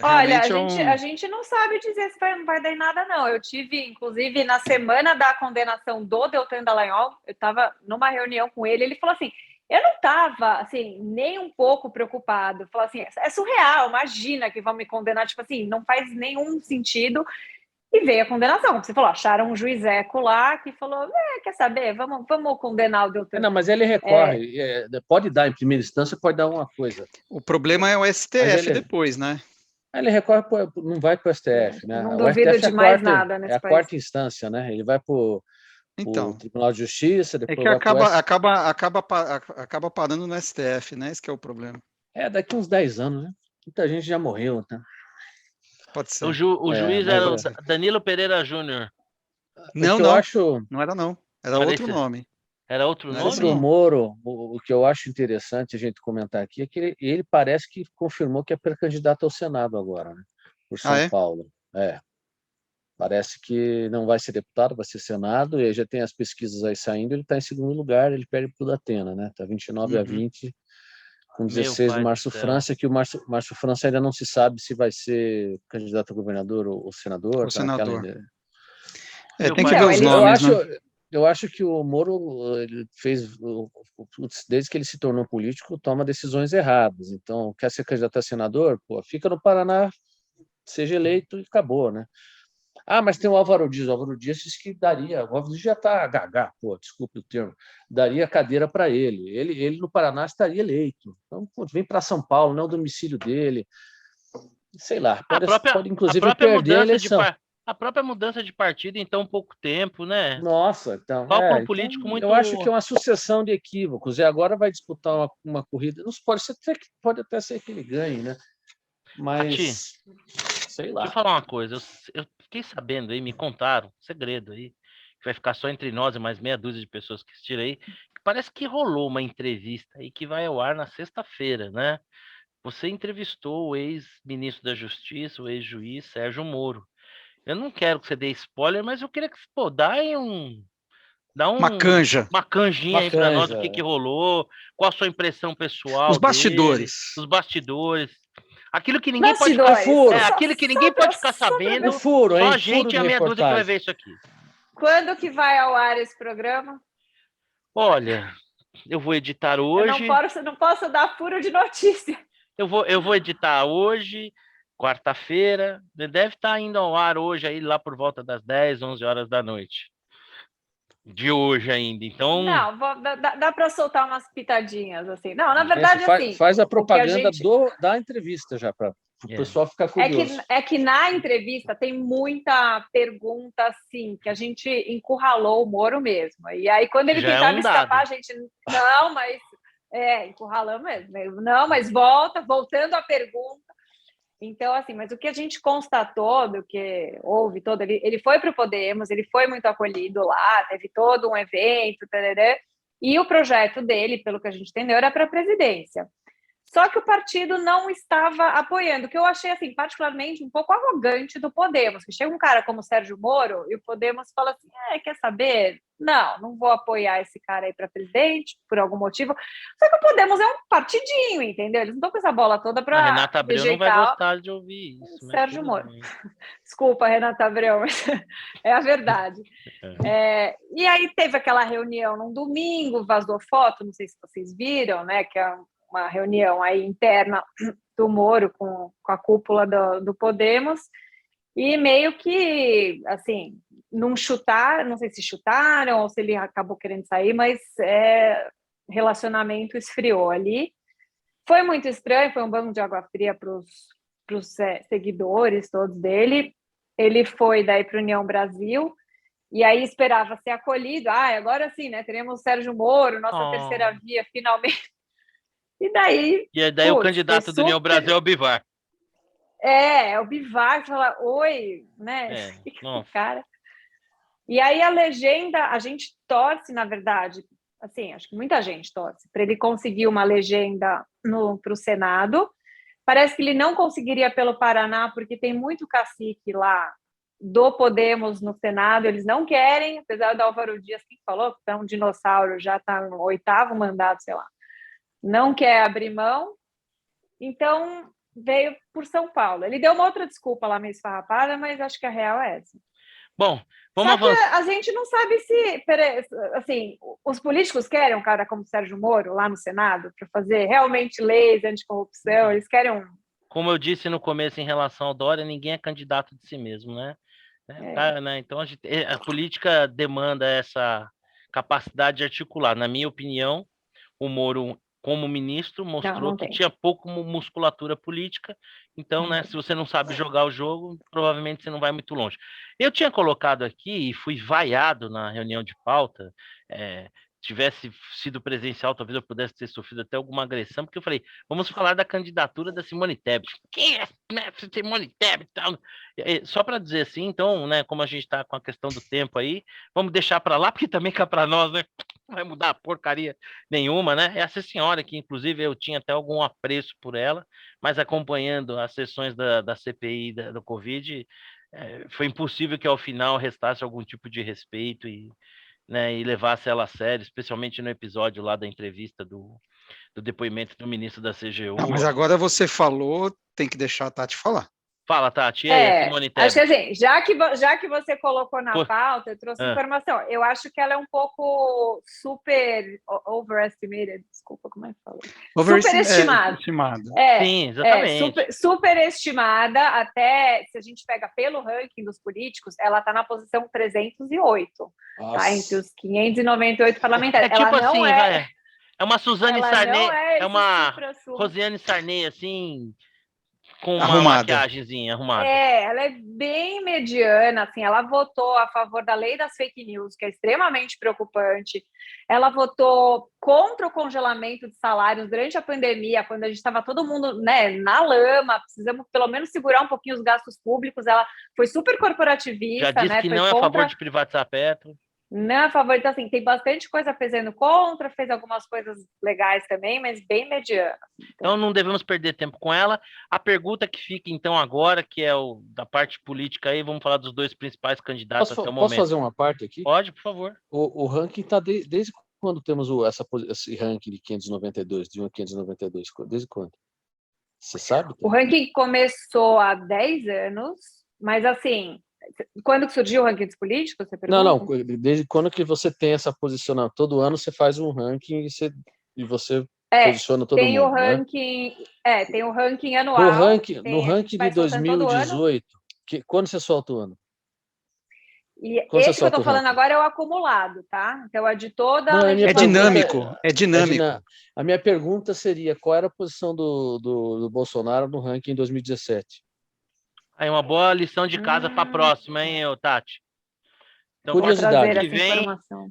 Olha, a gente não sabe dizer se não vai dar em nada, não. Eu tive, inclusive, na semana da condenação do Deltan Dallagnol, eu estava numa reunião com ele, ele falou assim, eu não estava, assim, nem um pouco preocupado. Falou assim, é surreal, imagina que vão me condenar, tipo assim, não faz nenhum sentido. E veio a condenação, como você falou, acharam um juizeco lá que falou, quer saber, vamos condenar o Deltan. Não, mas ele recorre, pode dar em primeira instância, pode dar uma coisa. O problema é o STF depois, né? Ele recorre, não vai para o STF, né? Não duvido de mais nada nesse país. É a quarta instância, né? Ele vai para o Tribunal de Justiça, depois que acaba parando no STF, né? Esse que é o problema. Daqui uns 10 anos, né? Muita gente já morreu, né? Pode ser. O juiz era o Danilo Pereira Júnior. Não era não. Era outro nome. Era outro nome? Sobre o Moro, o que eu acho interessante a gente comentar aqui é que ele parece que confirmou que é pré-candidato ao Senado agora, né? Por São Paulo. Parece que não vai ser deputado, vai ser Senado, e aí já tem as pesquisas aí saindo, ele está em segundo lugar, ele perde para o Datena, né? Está 29-20, com 16 do Márcio França, que o Márcio França ainda não se sabe se vai ser candidato a governador ou senador. Senador. Tem que ver os nomes, eu acho que o Moro ele fez, desde que ele se tornou político, toma decisões erradas. Então, quer ser candidato a senador? Pô, fica no Paraná, seja eleito e acabou, né? Mas tem o Álvaro Dias. O Álvaro Dias disse que daria. O Álvaro Dias já está gagá, desculpe o termo. Daria cadeira para ele. Ele no Paraná estaria eleito. Então, vem para São Paulo, não é o domicílio dele. Sei lá, pode inclusive perder a eleição. A própria mudança de partido em tão pouco tempo, né? Nossa, então. Político muito... Eu acho que é uma sucessão de equívocos. E agora vai disputar uma corrida. Não pode até ser que ele ganhe, né? Mas. Sei lá. Deixa eu falar uma coisa. Eu fiquei sabendo aí, me contaram, segredo aí, que vai ficar só entre nós e mais meia dúzia de pessoas que assistiram aí, que parece que rolou uma entrevista aí que vai ao ar na sexta-feira, né? Você entrevistou o ex-ministro da Justiça, o ex-juiz Sérgio Moro. Eu não quero que você dê spoiler, mas eu queria que você dá uma canjinha aí para nós, o que rolou, qual a sua impressão pessoal os bastidores. Os bastidores. Aquilo que ninguém pode ficar sabendo, só a gente e a meia dúzia que vai ver isso aqui. Quando que vai ao ar esse programa? Olha, eu vou editar hoje. Eu não posso dar furo de notícia. Eu vou editar hoje, quarta-feira. Deve estar indo ao ar hoje, aí lá por volta das 10, 11 horas da noite. De hoje ainda, então... Não, dá para soltar umas pitadinhas, assim. Não, na verdade, assim... Faz a propaganda da entrevista já, para o pessoal ficar curioso. É que na entrevista tem muita pergunta, assim, que a gente encurralou o Moro mesmo. E aí, quando ele tentava escapar, a gente... Não, mas... encurralamos mesmo. Não, mas voltando à pergunta. Então, assim, mas o que a gente constatou do que houve todo, ele foi para o Podemos, ele foi muito acolhido lá, teve todo um evento, e o projeto dele, pelo que a gente entendeu, era para a presidência. Só que o partido não estava apoiando, que eu achei, assim, particularmente um pouco arrogante do Podemos, que chega um cara como o Sérgio Moro e o Podemos fala assim, quer saber? Não vou apoiar esse cara aí para presidente, por algum motivo. Só que o Podemos é um partidinho, entendeu? Eles não estão com essa bola toda para a Renata Abreu não vai gostar de ouvir isso. Sérgio Moro. Desculpa, Renata Abreu, mas é a verdade. E aí teve aquela reunião num domingo, vazou foto, não sei se vocês viram, né, que é uma reunião aí interna do Moro com a cúpula do Podemos, e meio que, assim, não sei se chutaram ou se ele acabou querendo sair, mas relacionamento esfriou ali. Foi muito estranho, foi um banho de água fria para os seguidores todos dele. Ele foi daí para a União Brasil, e aí esperava ser acolhido. Agora sim, né? Teremos o Sérgio Moro, nossa terceira via, finalmente. E daí o candidato do União Brasil é o Bivar. É o Bivar, fala, oi, né? Cara. E aí a legenda, a gente torce, na verdade, assim, acho que muita gente torce, para ele conseguir uma legenda para o Senado. Parece que ele não conseguiria pelo Paraná, porque tem muito cacique lá do Podemos no Senado, eles não querem, apesar do Álvaro Dias, que falou que é um dinossauro, já está no 8º mandato, sei lá. Não quer abrir mão, então veio por São Paulo. Ele deu uma outra desculpa lá meio esfarrapada, mas acho que a real é essa. Bom, vamos Só que avançar. a gente não sabe se, assim, os políticos querem um cara como Sérgio Moro lá no Senado para fazer realmente leis anticorrupção, eles querem um... Como eu disse no começo em relação ao Dória, ninguém é candidato de si mesmo, né? Né? Então a política demanda essa capacidade de articular. Na minha opinião, o Moro, como ministro, mostrou que tinha pouco musculatura política. Então, né, se você não sabe jogar o jogo, provavelmente você não vai muito longe. Eu tinha colocado aqui e fui vaiado na reunião de pauta. Tivesse sido presencial, talvez eu pudesse ter sofrido até alguma agressão, porque eu falei, vamos falar da candidatura da Simone Tebet. Quem é, né, Simone Tebet? Só para dizer assim, então, né, como a gente está com a questão do tempo aí, vamos deixar para lá, porque também cá para nós, né, não vai mudar porcaria nenhuma, né? Essa senhora que, inclusive, eu tinha até algum apreço por ela, mas acompanhando as sessões da CPI do Covid, foi impossível que ao final restasse algum tipo de respeito né, e levasse ela a sério, especialmente no episódio lá da entrevista do depoimento do ministro da CGU. Não, mas agora você falou, tem que deixar a Tati falar. Fala, Tati, e aí, Simone Tebet? Acho que assim, já que você colocou na pauta, eu trouxe informação. Eu acho que ela é um pouco overestimated, desculpa, como é que fala? Superestimada. Sim, exatamente. Superestimada, até se a gente pega pelo ranking dos políticos, ela está na posição 308, tá? Entre os 598 parlamentares. Ela tipo não assim, é uma Suzane Sarney, é uma Rosiane Sarney, assim, com uma maquiagemzinha arrumada. Ela é bem mediana, assim, ela votou a favor da lei das fake news, que é extremamente preocupante. Ela votou contra o congelamento de salários durante a pandemia, quando a gente estava todo mundo, né, na lama, precisamos pelo menos segurar um pouquinho os gastos públicos. Ela foi super corporativista. Já disse, né, que não é a favor de privatizar a Petro. Não a favor, então, assim, tem bastante coisa fazendo contra, fez algumas coisas legais também, mas bem mediana. Então não devemos perder tempo com ela. A pergunta que fica, então, agora, que é da parte política aí, vamos falar dos dois principais candidatos até o momento. Posso fazer uma parte aqui? Pode, por favor. O ranking está desde quando temos esse ranking de 592, de 1 a 592? Desde quando? Você sabe? O ranking começou há 10 anos, mas assim... Quando que surgiu o ranking dos políticos? Você pergunta? Não, desde quando que você tem essa posicionamento? Todo ano você faz um ranking e você posiciona todo mundo. O ranking, né? Tem o ranking anual. No ranking de 2018, quando você solta o ano? E esse que eu estou falando agora é o acumulado, tá? Então é de toda a legislatura. É dinâmico. A minha pergunta seria, qual era a posição do Bolsonaro no ranking em 2017? Aí uma boa lição de casa para a próxima, hein, Tati? Então, curiosidade.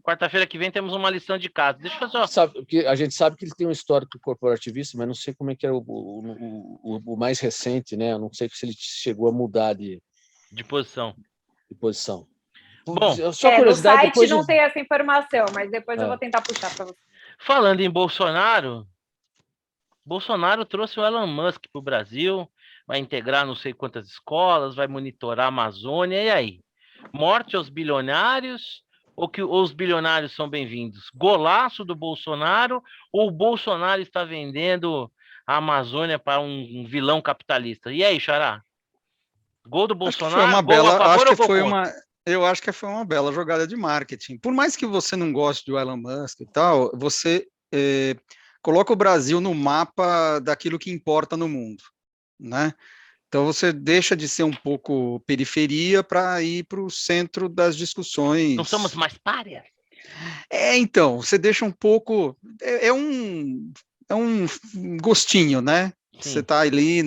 Quarta-feira que vem temos uma lição de casa. Deixa eu fazer a gente sabe que ele tem um histórico corporativista, mas não sei como é que era o mais recente, né? Eu não sei se ele chegou a mudar de posição. Bom, só curiosidade. No site não tem essa informação, mas depois eu vou tentar puxar para você. Falando em Bolsonaro trouxe o Elon Musk para o Brasil, vai integrar não sei quantas escolas, vai monitorar a Amazônia, e aí? Morte aos bilionários ou os bilionários são bem-vindos? Golaço do Bolsonaro ou o Bolsonaro está vendendo a Amazônia para um vilão capitalista? E aí, Xará? Gol do Bolsonaro? Eu acho que foi uma bela jogada de marketing. Por mais que você não goste do Elon Musk e tal, você coloca o Brasil no mapa daquilo que importa no mundo, né? Então você deixa de ser um pouco periferia para ir para o centro das discussões. Não somos mais párias? Então, você deixa um pouco... É um gostinho, né? Sim. Você está ali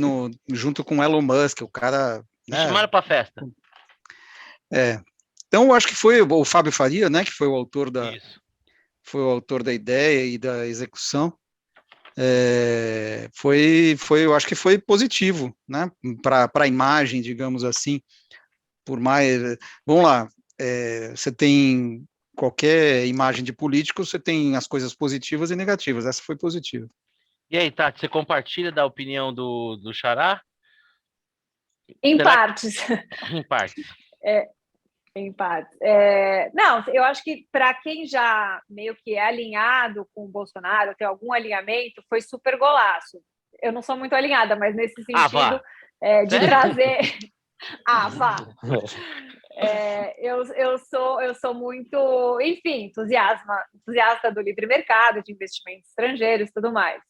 junto com o Elon Musk, o cara... Me chamaram para festa. Então, eu acho que foi o Fábio Faria, né? Que foi o autor da ideia e da execução. Eu acho que foi positivo, né, para a imagem, digamos assim. Por mais, vamos lá, você tem qualquer imagem de político, você tem as coisas positivas e negativas. Essa foi positiva. E aí, Tati, você compartilha da opinião do Xará? Em partes. Em partes. Em partes. Não, eu acho que para quem já meio que é alinhado com o Bolsonaro, tem algum alinhamento, foi super golaço. eu não sou muito alinhada, mas nesse vá. sentido de trazer... vá. Eu sou muito, enfim, entusiasta do livre mercado, de investimentos estrangeiros e tudo mais.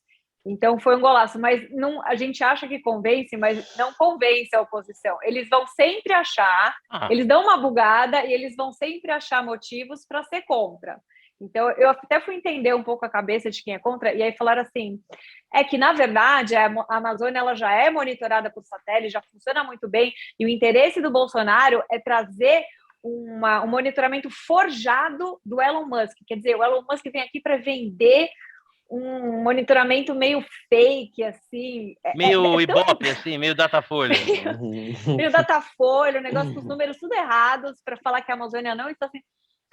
Então foi um golaço, mas não, a gente acha que convence, mas não convence a oposição. Eles vão sempre achar, eles dão uma bugada e eles vão sempre achar motivos para ser contra. Então, eu até fui entender um pouco a cabeça de quem é contra, e aí falaram assim, que, na verdade, a Amazônia ela já é monitorada por satélite, já funciona muito bem, e o interesse do Bolsonaro é trazer um monitoramento forjado do Elon Musk. Quer dizer, o Elon Musk vem aqui para vender um monitoramento meio fake, assim. Meio Ibope, assim, meio Datafolha. Meio Datafolha, um negócio com os números tudo errados, para falar que a Amazônia não está assim...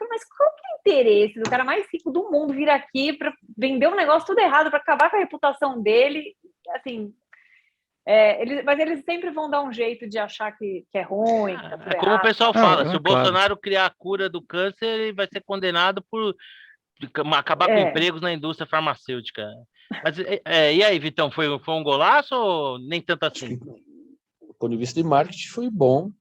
Mas qual que é o interesse do cara mais rico do mundo vir aqui para vender um negócio tudo errado, para acabar com a reputação dele? Assim, mas eles sempre vão dar um jeito de achar que é ruim. Que tá tudo como errado. O pessoal fala, se o Bolsonaro criar a cura do câncer, ele vai ser condenado por acabar com empregos na indústria farmacêutica. Mas, e aí, Vitão, foi um golaço ou nem tanto assim? Do ponto de vista de marketing foi bom,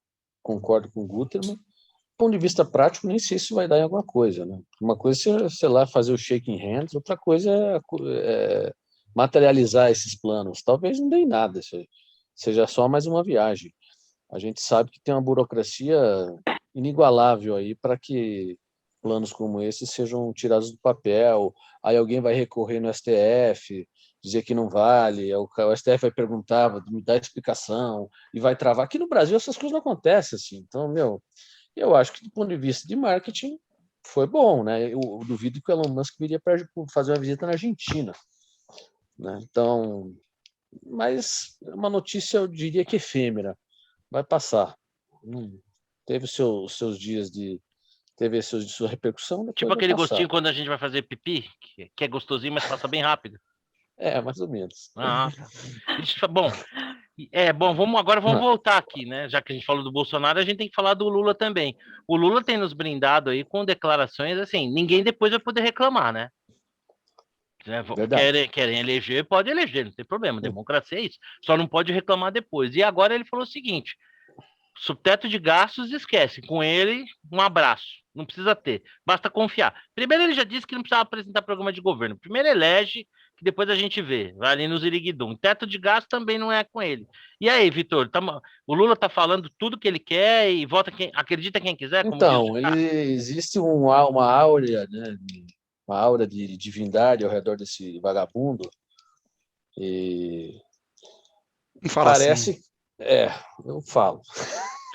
concordo com o Guterman. Do ponto de vista prático, nem sei se vai dar em alguma coisa, né? Uma coisa é, sei lá, fazer o shaking hands, outra coisa é materializar esses planos. Talvez não dê em nada, seja só mais uma viagem. A gente sabe que tem uma burocracia inigualável aí para que planos como esse sejam tirados do papel, aí alguém vai recorrer no STF, dizer que não vale, o STF vai perguntar, me dá explicação, e vai travar. Aqui no Brasil essas coisas não acontecem assim, então, eu acho que do ponto de vista de marketing foi bom, né? Eu duvido que o Elon Musk viria para fazer uma visita na Argentina, né? Então, mas é uma notícia, eu diria que efêmera, vai passar. Teve seus dias teve sua repercussão. Tipo aquele gostinho quando a gente vai fazer pipi, que é gostosinho, mas passa bem rápido. Mais ou menos. Bom, agora vamos voltar aqui, né? Já que a gente falou do Bolsonaro, a gente tem que falar do Lula também. O Lula tem nos brindado aí com declarações assim, ninguém depois vai poder reclamar, né? Querem eleger, pode eleger, não tem problema, democracia é isso. Só não pode reclamar depois. E agora ele falou o seguinte, subteto de gastos, esquece, com ele, um abraço, não precisa ter, basta confiar. Primeiro ele já disse que não precisava apresentar programa de governo, primeiro elege, que depois a gente vê, vai ali no Ziriguidum. Teto de gastos também não é com ele. E aí, Vitor, o Lula está falando tudo que ele quer e acredita quem quiser? Então, existe uma áurea, né, uma aura de divindade ao redor desse vagabundo, e parece... Assim. Eu falo.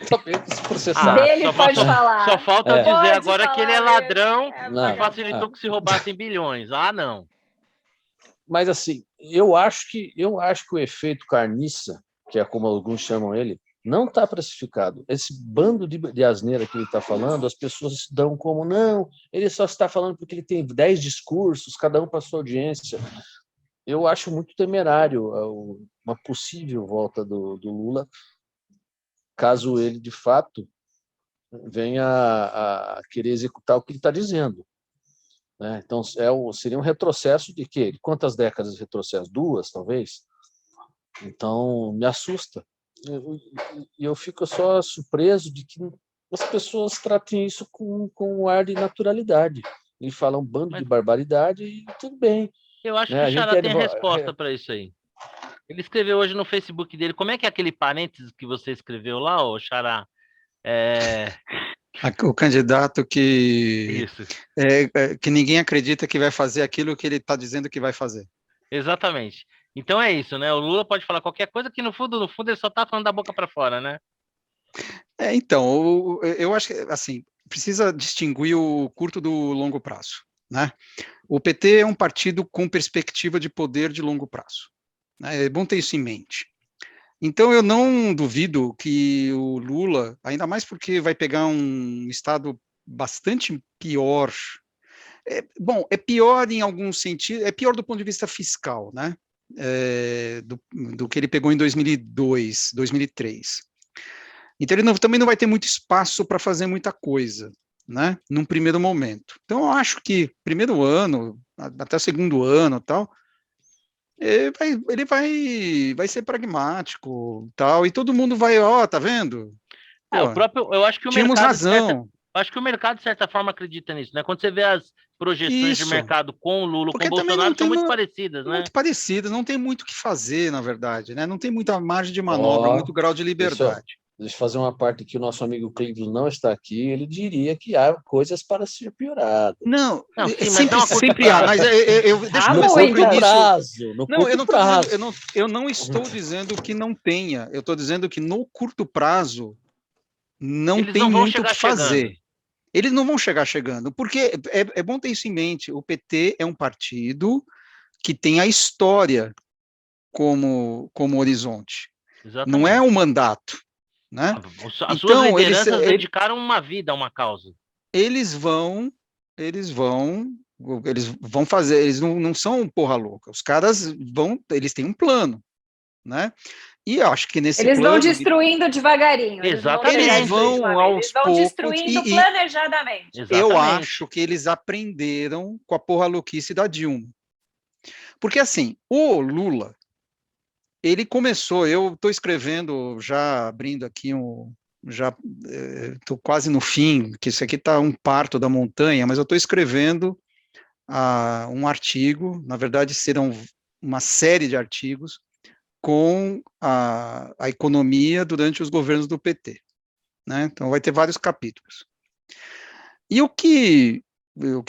Também se processar. Dele pode falar. Só falta dizer agora que ele é ladrão e facilitou que se roubassem bilhões. Não. Mas assim, eu acho que o efeito carniça, que é como alguns chamam ele, não está precificado. Esse bando de asneira que ele está falando, as pessoas dão como, não, ele só está falando porque ele tem 10 discursos, cada um para sua audiência. Eu acho muito temerário uma possível volta do Lula, caso ele, de fato, venha a querer executar o que ele está dizendo. Né? Então, seria um retrocesso de quê? De quantas décadas de retrocesso? 2, talvez? Então, me assusta. E eu fico só surpreso de que as pessoas tratem isso com um ar de naturalidade. Ele fala um bando de barbaridade e tudo bem. Eu acho que o Xará tem resposta para isso aí. Ele escreveu hoje no Facebook dele. Como é que é aquele parênteses que você escreveu lá, ô Xará? O candidato que ninguém acredita que vai fazer aquilo que ele está dizendo que vai fazer. Exatamente. Então é isso, né? O Lula pode falar qualquer coisa que no fundo ele só está falando da boca para fora, né? Então, eu acho que assim precisa distinguir o curto do longo prazo, né? O PT é um partido com perspectiva de poder de longo prazo, né? É bom ter isso em mente. Então, eu não duvido que o Lula, ainda mais porque vai pegar um estado bastante pior. É pior em algum sentido, é pior do ponto de vista fiscal, né? Do que ele pegou em 2002, 2003. Então, ele também não vai ter muito espaço para fazer muita coisa, né? Num primeiro momento. Então, eu acho que primeiro ano, até segundo ano e tal, ele vai ser pragmático, tal, e todo mundo vai, ó, tá vendo? Pô, eu acho que o tínhamos mercado, razão. acho que o mercado, de certa forma, acredita nisso, né? Quando você vê as projeções de Isso, mercado com o Lula, com porque o também não Bolsonaro, são tem muito parecidas, né? muito parecido, não tem muito o que fazer, na verdade, né? Não tem muita margem de manobra, Ó, muito grau de liberdade. deixa eu fazer uma parte que o nosso amigo Cleiton não está aqui. Ele diria que há coisas para ser pioradas. Não, Não, sim, mas não a curto sempre há, prazo. mas deixa eu No começar curto no início. prazo, no Não, eu curto não estou prazo. dizendo, eu não estou dizendo que não tenha. Eu estou dizendo que no curto prazo não Eles tem não vão muito o chegar que fazer. chegando. Eles não vão chegar chegando, porque é bom ter isso em mente. O PT é um partido que tem a história como horizonte. Não é Exatamente. um mandato, né? As suas Então lideranças dedicaram uma vida a uma causa. eles vão, eles vão, eles vão fazer. Eles não são porra louca. Os caras eles têm um plano, né? E acho que nesse Eles vão plano destruindo devagarinho. Exatamente. eles vão aos Eles vão poucos destruindo planejadamente. eu Exatamente. acho que eles aprenderam com a porra louquice da Dilma. Porque assim, o Lula, ele começou, eu estou escrevendo, já abrindo aqui já estou quase no fim, que isso aqui está um parto da montanha, mas eu estou escrevendo um artigo, na verdade serão uma série de artigos com a economia durante os governos do PT, né? Então vai ter vários capítulos. E o que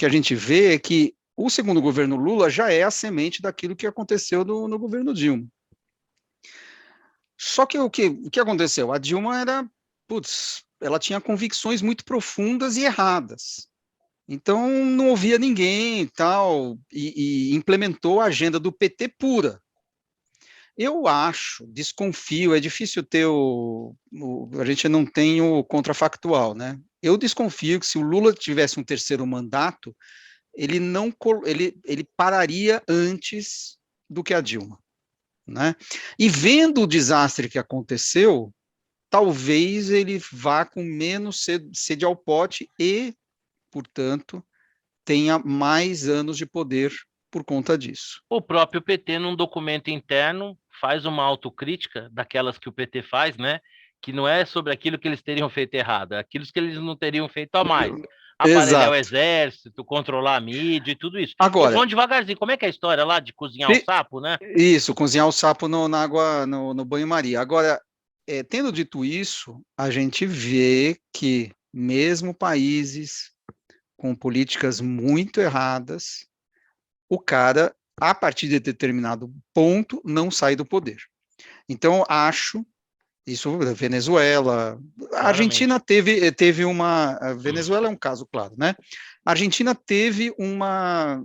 a gente vê é que o segundo governo Lula já é a semente daquilo que aconteceu no governo Dilma. Só que o que aconteceu? A Dilma ela tinha convicções muito profundas e erradas. Então não ouvia ninguém tal, e implementou a agenda do PT pura. Eu acho, desconfio, é difícil ter a gente não tem o contrafactual, né? Eu desconfio que se o Lula tivesse um terceiro mandato, ele não ele pararia antes do que a Dilma, né? E vendo o desastre que aconteceu, talvez ele vá com menos sede ao pote e, portanto, tenha mais anos de poder por conta disso. O próprio PT, num documento interno, faz uma autocrítica daquelas que o PT faz, né? Que não é sobre aquilo que eles teriam feito errado, é aquilo que eles não teriam feito a mais. Aparelhar o exército, controlar a mídia e tudo isso. Agora, eles vão devagarzinho. Como é que é a história lá de cozinhar o sapo, né? Isso, cozinhar o sapo na água, no banho-maria. Agora, tendo dito isso, a gente vê que mesmo países com políticas muito erradas, o cara, a partir de determinado ponto, não sai do poder. Então, acho, isso, Venezuela, a Argentina teve uma, a Venezuela é um caso claro, né? A Argentina teve uma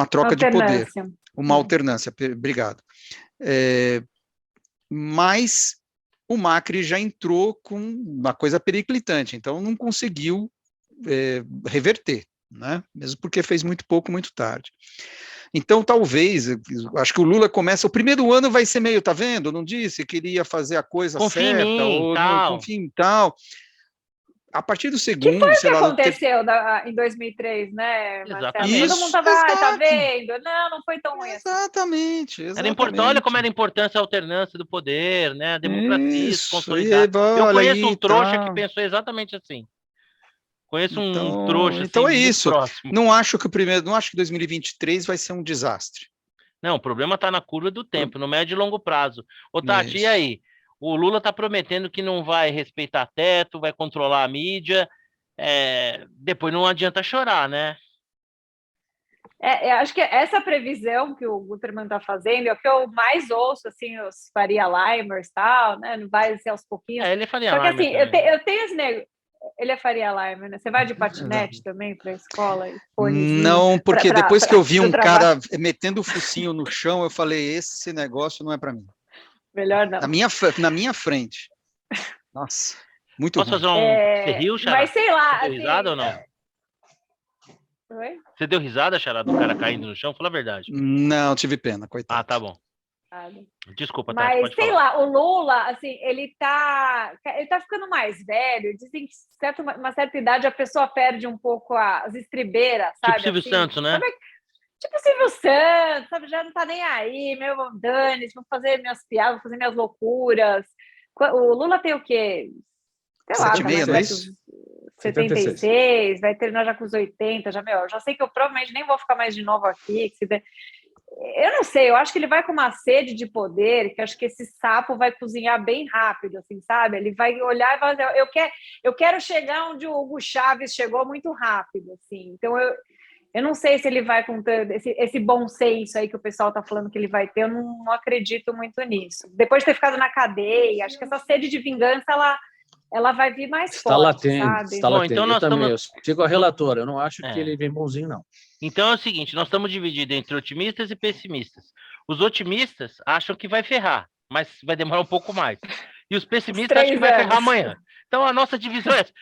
troca de poder, uma alternância, obrigado. Mas o Macri já entrou com uma coisa periclitante, então não conseguiu reverter, né? Mesmo porque fez muito pouco, muito tarde. Então, talvez, acho que o Lula começa, o primeiro ano vai ser meio, tá vendo? Não disse que ele ia fazer a coisa certa, ou enfim, tal. A partir do segundo, que foi o que aconteceu em 2003, né, Marcelo? Exatamente. Todo mundo estava, tá vendo? Não foi tão ruim. Exatamente. Era importante, olha como era a importância a alternância do poder, né? A democracia se consolidar. Eu conheço um trouxa que pensou exatamente assim. Conheço um trouxa assim, então é muito isso. próximo. Não acho que 2023 vai ser um desastre. Não, o problema está na curva do tempo, no médio e longo prazo. Ô, Tati, e aí? O Lula está prometendo que não vai respeitar teto, vai controlar a mídia. Depois não adianta chorar, né? Acho que essa previsão que o Guterman está fazendo é o que eu mais ouço, assim, os Faria Limers e tal, né? Não vai ser aos pouquinhos. Ele é Faria Só que, Limer assim, eu tenho esse negócio. Ele é Faria Limer, né? Você vai de patinete também para a escola? Não, porque depois que eu vi um cara metendo o focinho no chão, eu falei, esse negócio não é para mim. Melhor não. Na minha frente. Nossa, muito Posso ruim. fazer um... Você riu, Xará? Mas sei lá... Você deu risada ou não? Oi? Você deu risada, Xará, do cara caindo no chão? Fala a verdade. Não, tive pena, coitado. Ah, tá bom. Desculpa, Tati, mas pode sei falar. lá, o Lula, assim, ele tá ficando mais velho. Dizem que uma certa idade a pessoa perde um pouco as estribeiras, sabe? Tipo Silvio Santos, né? tipo Silvio Santos, sabe? Já não tá nem aí, meu, dane-se, vou fazer minhas piadas, vou fazer minhas loucuras. O Lula tem o quê? Sei lá, 7,6, tá não é mais isso? 76, vai terminar já com os 80, já, meu, eu já sei que eu provavelmente nem vou ficar mais de novo aqui, eu não sei, eu acho que ele vai com uma sede de poder, que acho que esse sapo vai cozinhar bem rápido, assim, sabe? Ele vai olhar e vai dizer, eu quero chegar onde o Hugo Chávez chegou muito rápido, assim. Então, eu não sei se ele vai com esse bom senso aí que o pessoal está falando que ele vai ter, eu não acredito muito nisso. Depois de ter ficado na cadeia, acho que essa sede de vingança, ela vai vir mais Está forte, latente, sabe? está Bom, latente. então Eu nós também, eu estamos. sigo a relatora, eu não acho que É. ele vem bonzinho, não. Então é o seguinte, nós estamos divididos entre otimistas e pessimistas. Os otimistas acham que vai ferrar, mas vai demorar um pouco mais. E os pessimistas acham que vai ferrar amanhã. Então a nossa divisão é essa.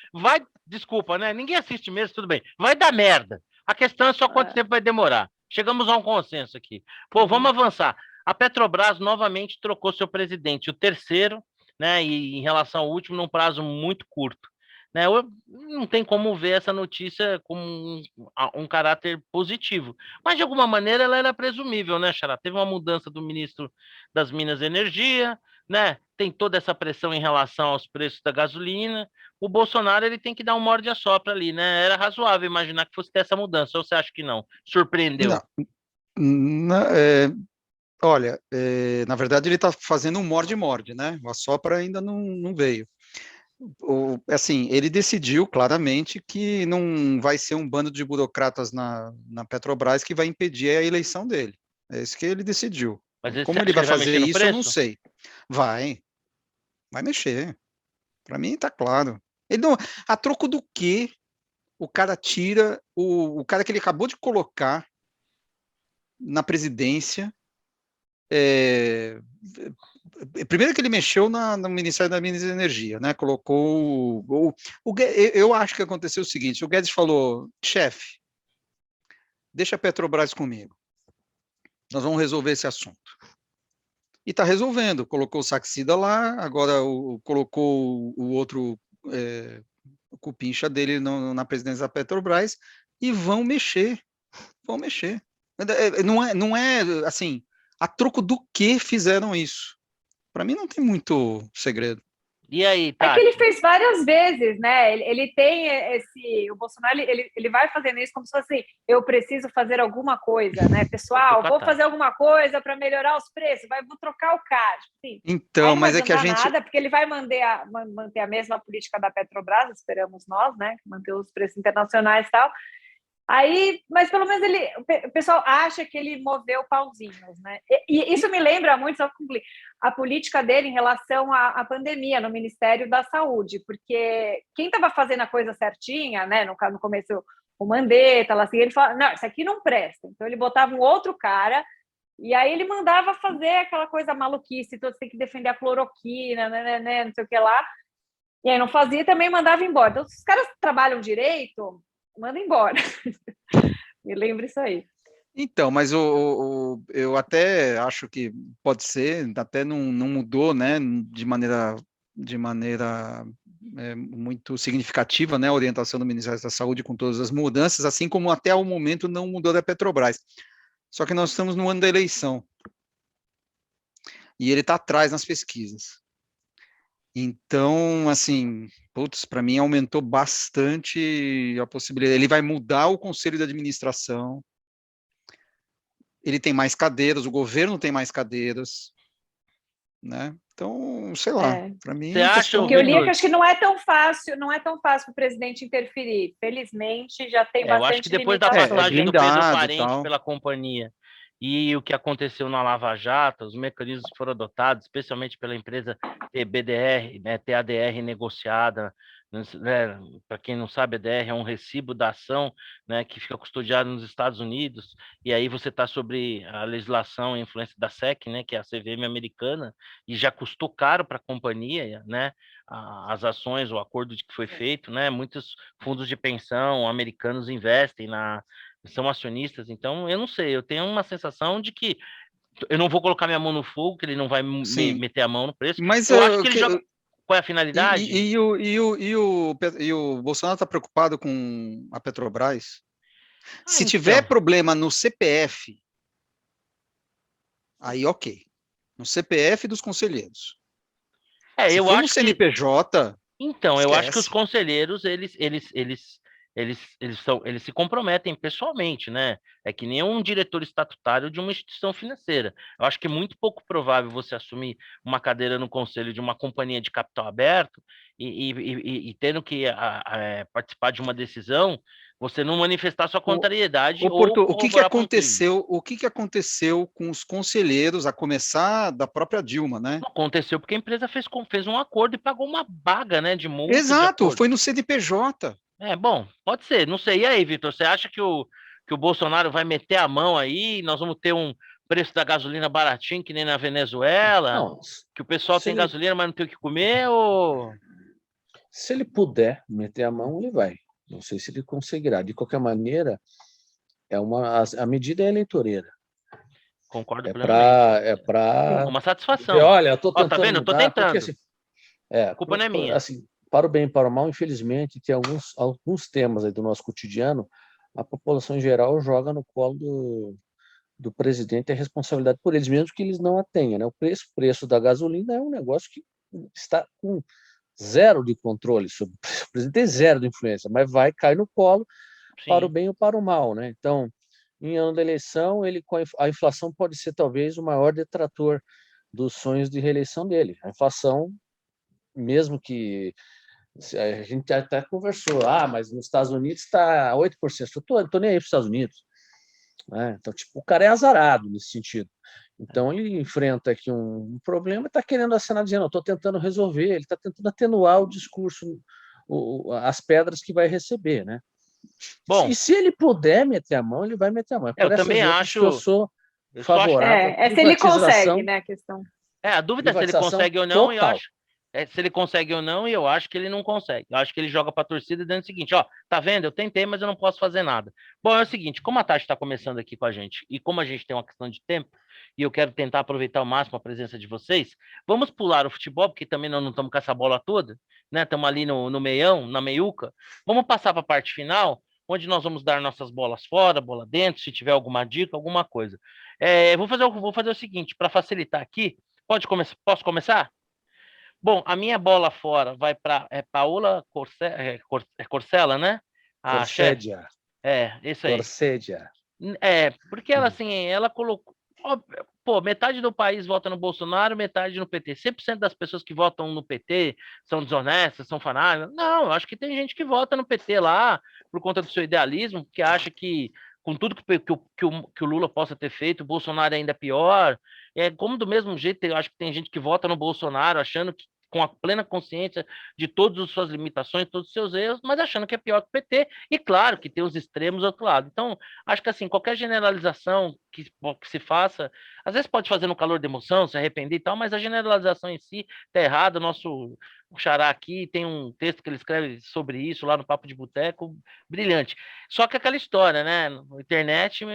Desculpa, né? Ninguém assiste mesmo, tudo bem. Vai dar merda. A questão é só quanto tempo vai demorar. Chegamos a um consenso aqui. Pô, vamos avançar. A Petrobras novamente trocou seu presidente, o terceiro, né? E em relação ao último, num prazo muito curto. Né, não tem como ver essa notícia com um caráter positivo. Mas, de alguma maneira, ela era presumível, né, Xará? Teve uma mudança do ministro das Minas e Energia, né? Tem toda essa pressão em relação aos preços da gasolina. O Bolsonaro ele tem que dar um morde-a-sopra ali, né? Era razoável imaginar que fosse ter essa mudança, ou você acha que não? Surpreendeu? Não, olha, na verdade ele está fazendo um morde-morde, né? O assopra ainda não veio. Assim, ele decidiu claramente que não vai ser um bando de burocratas na Petrobras que vai impedir a eleição dele. É isso que ele decidiu. Mas Como ele vai fazer isso, eu não sei. Vai mexer. Para mim está claro. Ele não, a troco do quê? O cara tira o cara que ele acabou de colocar na presidência. Primeiro que ele mexeu no Ministério da Minas e Energia, né? Colocou eu acho que aconteceu o seguinte: o Guedes falou, chefe, deixa a Petrobras comigo, nós vamos resolver esse assunto. E está resolvendo. Colocou o Saxida lá, agora colocou o outro o cupincha dele na presidência da Petrobras e vão mexer. Não é assim, a troco do que fizeram isso? Para mim não tem muito segredo. E aí, Tati? É que ele fez várias vezes, né? Ele tem o Bolsonaro, ele vai fazendo isso como se fosse assim, eu preciso fazer alguma coisa, né? Pessoal, vou fazer alguma coisa para melhorar os preços, vou trocar o CAD. Assim. Então, mas é que a gente... nada, porque ele vai manter a mesma política da Petrobras, esperamos nós, né? Manter os preços internacionais e tal. Aí, mas pelo menos o pessoal acha que ele moveu pauzinhos, né? E isso me lembra muito, só concluir, a política dele em relação à pandemia no Ministério da Saúde, porque quem estava fazendo a coisa certinha, né? No começo, o Mandetta, assim, ele fala, não, isso aqui não presta. Então ele botava um outro cara e aí ele mandava fazer aquela coisa maluquice, todos têm que defender a cloroquina, né, não sei o que lá. E aí não fazia e também mandava embora. Então, se os caras trabalham direito, manda embora. Me lembra isso aí. Então, mas eu até acho que pode ser, até não mudou, né, de maneira muito significativa, né, a orientação do Ministério da Saúde com todas as mudanças, assim como até o momento não mudou da Petrobras. Só que nós estamos no ano da eleição. E ele está atrás nas pesquisas. Então, assim, para mim aumentou bastante a possibilidade. Ele vai mudar o conselho de administração. Ele tem mais cadeiras, o governo tem mais cadeiras, né? Então, sei lá, para mim... Você acha, o que eu li é que acho que não é tão fácil para o presidente interferir. Felizmente, já tem bastante eu acho que depois da passagem do Pedro Parente pela companhia e o que aconteceu na Lava Jato, os mecanismos que foram adotados, especialmente pela empresa BDR, né, TADR negociada, né, para quem não sabe, a DR é um recibo da ação, né, que fica custodiado nos Estados Unidos, e aí você está sobre a legislação e influência da SEC, né, que é a CVM americana, e já custou caro para a companhia, né, as ações, o acordo de que foi feito, né, muitos fundos de pensão americanos investem são acionistas, então eu não sei, eu tenho uma sensação de que eu não vou colocar minha mão no fogo, que ele não vai meter a mão no preço, mas eu acho que ele joga... Qual é a finalidade? E o Bolsonaro está preocupado com a Petrobras? Se tiver problema no CPF, aí ok. No CPF dos conselheiros. Se eu for no acho que CNPJ, então, eu acho que os esquece. conselheiros, eles se comprometem pessoalmente, né? É que nem um diretor estatutário de uma instituição financeira. Eu acho que é muito pouco provável você assumir uma cadeira no conselho de uma companhia de capital aberto e tendo que participar de uma decisão, você não manifestar sua contrariedade O ou Porto, o que corroborar para um crime. aconteceu? O que aconteceu com os conselheiros, a começar da própria Dilma, né? Não aconteceu porque a empresa fez um acordo e pagou uma baga, né, de multa de Exato, acordo. foi no CNPJ. Bom, pode ser, não sei. E aí, Vitor, você acha que o Bolsonaro vai meter a mão aí? Nós vamos ter um preço da gasolina baratinho, que nem na Venezuela? Não, Que o pessoal se tem ele, gasolina, mas não tem o que comer? Ou... se ele puder meter a mão, ele vai. Não sei se ele conseguirá. De qualquer maneira, a medida é eleitoreira. Concordo É plenamente. para Uma dizer, satisfação. olha, eu estou Ó, tá tentando vendo? Eu tô mudar, porque tentando. assim, A culpa não é minha. assim, para o bem e para o mal, infelizmente, tem alguns temas aí do nosso cotidiano, a população em geral joga no colo do presidente a responsabilidade por eles, mesmo que eles não a tenham, né? O preço da gasolina é um negócio que está com zero de controle sobre o preço. O presidente tem zero de influência, mas vai cair no colo para o Sim. bem ou para o mal, né? Então, em ano da eleição, a inflação pode ser talvez o maior detrator dos sonhos de reeleição dele. A inflação, mesmo que a gente até conversou, mas nos Estados Unidos está 8%. Eu estou nem aí para os Estados Unidos. Né? Então, tipo, o cara é azarado nesse sentido. Então, ele enfrenta aqui um problema e está querendo assinar dizendo, estou tentando resolver, ele está tentando atenuar o discurso, as pedras que vai receber, né? Bom, E se ele puder meter a mão, ele vai meter a mão. É por eu essas também e outras que eu acho. sou Eu só acho. favorável à Se ele consegue, privatização, né, a questão. A dúvida é se ele privatização consegue ou não, e eu total. acho. Se ele consegue ou não, e eu acho que ele não consegue. Eu acho que ele joga para a torcida dizendo o seguinte: ó, tá vendo? Eu tentei, mas eu não posso fazer nada. Bom, é o seguinte: como a Tati está começando aqui com a gente, e como a gente tem uma questão de tempo, e eu quero tentar aproveitar ao máximo a presença de vocês, vamos pular o futebol, porque também nós não estamos com essa bola toda, né? Estamos ali no meião, na meiuca. Vamos passar para a parte final, onde nós vamos dar nossas bolas fora, bola dentro, se tiver alguma dica, alguma coisa. Vou fazer o seguinte, para facilitar aqui. Posso começar? Bom, a minha bola fora vai para Paola Corcella, né? A chefe. Corsédia. Isso aí. Corsédia. Porque ela assim, ela colocou. Pô, metade do país vota no Bolsonaro, metade no PT. 100% das pessoas que votam no PT são desonestas, são fanáticas. Não, eu acho que tem gente que vota no PT lá por conta do seu idealismo, que acha que com tudo que o Lula possa ter feito, o Bolsonaro ainda é pior. Como do mesmo jeito, eu acho que tem gente que vota no Bolsonaro achando que com a plena consciência de todas as suas limitações, todos os seus erros, mas achando que é pior que o PT. E claro que tem os extremos do outro lado. Então, acho que assim, qualquer generalização que se faça, às vezes pode fazer no calor da emoção, se arrepender e tal, mas a generalização em si está errada. O Xará aqui tem um texto que ele escreve sobre isso lá no Papo de Boteco, brilhante. Só que aquela história, né? Na internet,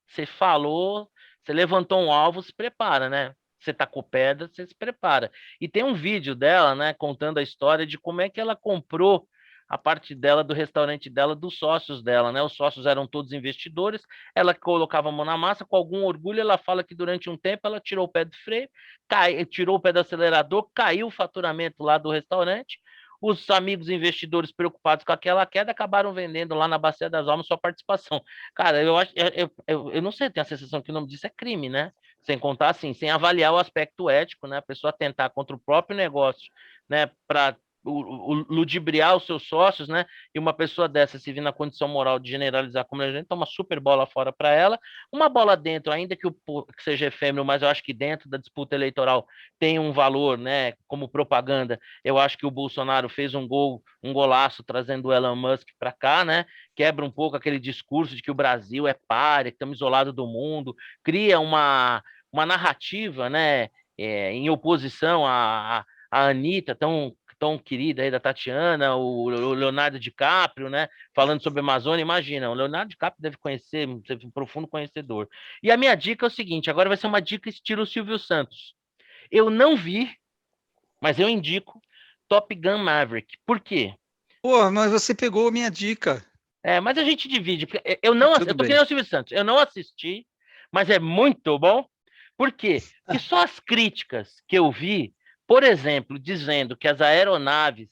você falou, você levantou um alvo, se prepara, né? Você tacou pedra, você se prepara. E tem um vídeo dela, né, contando a história de como é que ela comprou a parte dela do restaurante dela, dos sócios dela, né? Os sócios eram todos investidores, ela colocava a mão na massa, com algum orgulho, ela fala que durante um tempo ela tirou o pé do freio, tirou o pé do acelerador, caiu o faturamento lá do restaurante. Os amigos investidores preocupados com aquela queda acabaram vendendo lá na Bacia das Almas sua participação. Cara, eu acho, eu não sei, tenho a sensação que o nome disso é crime, né? Sem contar assim, sem avaliar o aspecto ético, né? A pessoa tentar contra o próprio negócio, né? Para ludibriar os seus sócios, né? E uma pessoa dessa se vir na condição moral de generalizar como a gente, toma super bola fora para ela, uma bola dentro, ainda que seja efêmero, mas eu acho que dentro da disputa eleitoral tem um valor, né? Como propaganda, eu acho que o Bolsonaro fez um golaço trazendo o Elon Musk para cá, né? Quebra um pouco aquele discurso de que o Brasil é páreo, que estamos isolados do mundo, cria uma narrativa, né? Em oposição à Anitta, tão querida aí da Tatiana, o Leonardo DiCaprio, né? Falando sobre a Amazônia, imagina, o Leonardo DiCaprio deve conhecer, ser um profundo conhecedor. E a minha dica é o seguinte, agora vai ser uma dica estilo Silvio Santos. Eu não vi, mas eu indico Top Gun Maverick. Por quê? Pô, mas você pegou a minha dica. Mas a gente divide. Eu tô que nem o Silvio Santos. Eu não assisti, mas é muito bom. Por quê? Porque só as críticas que eu vi, por exemplo, dizendo que as aeronaves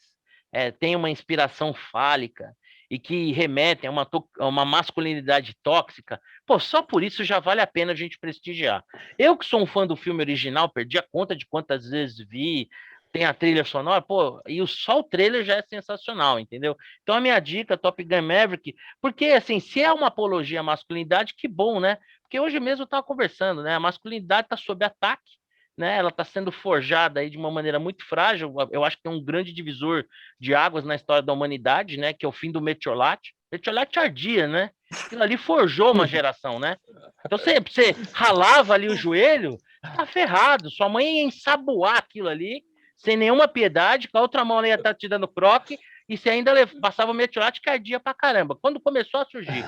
têm uma inspiração fálica e que remetem a uma masculinidade tóxica, pô, só por isso já vale a pena a gente prestigiar. Eu que sou um fã do filme original, perdi a conta de quantas vezes vi, tem a trilha sonora, pô, e só o trailer já é sensacional, entendeu? Então a minha dica, Top Gun Maverick, porque assim, se é uma apologia à masculinidade, que bom, né? Porque hoje mesmo eu estava conversando, né? A masculinidade está sob ataque, né? Ela está sendo forjada aí de uma maneira muito frágil. Eu acho que tem um grande divisor de águas na história da humanidade, né? Que é o fim do metiolate. Metiolate ardia, né? Aquilo ali forjou uma geração, né? Então você ralava ali o joelho, você tá ferrado. Sua mãe ia ensaboar aquilo ali, sem nenhuma piedade, com a outra mão ela ia estar te dando croque, e você ainda passava o metiolate que ardia pra caramba. Quando começou a surgir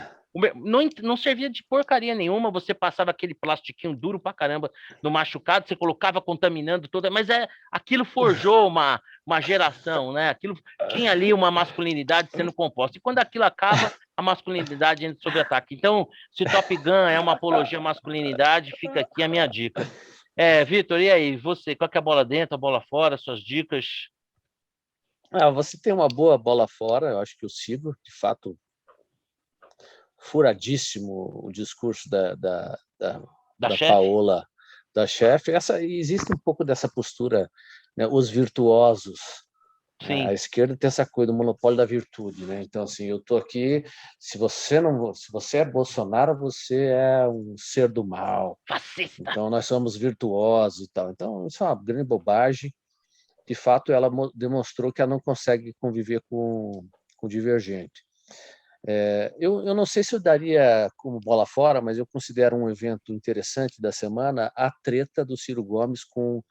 não servia de porcaria nenhuma, você passava aquele plastiquinho duro pra caramba no machucado, você colocava contaminando toda, mas aquilo forjou uma geração, né? Aquilo tinha ali uma masculinidade sendo composta. E quando aquilo acaba, a masculinidade entra sob ataque. Então, se Top Gun é uma apologia à masculinidade, fica aqui a minha dica. Vitor, e aí? Você, qual que é a bola dentro, a bola fora, suas dicas? Você tem uma boa bola fora, eu acho que eu sigo, de fato, furadíssimo o discurso da Paola, da chefe. Existe um pouco dessa postura, né, os virtuosos. A esquerda tem essa coisa do monopólio da virtude, né? Então, assim, eu tô aqui, se você é Bolsonaro, você é um ser do mal. Fascista. Então, nós somos virtuosos e tal. Então, isso é uma grande bobagem. De fato, ela demonstrou que ela não consegue conviver com divergente. Eu não sei se eu daria como bola fora, mas eu considero um evento interessante da semana a treta do Ciro Gomes com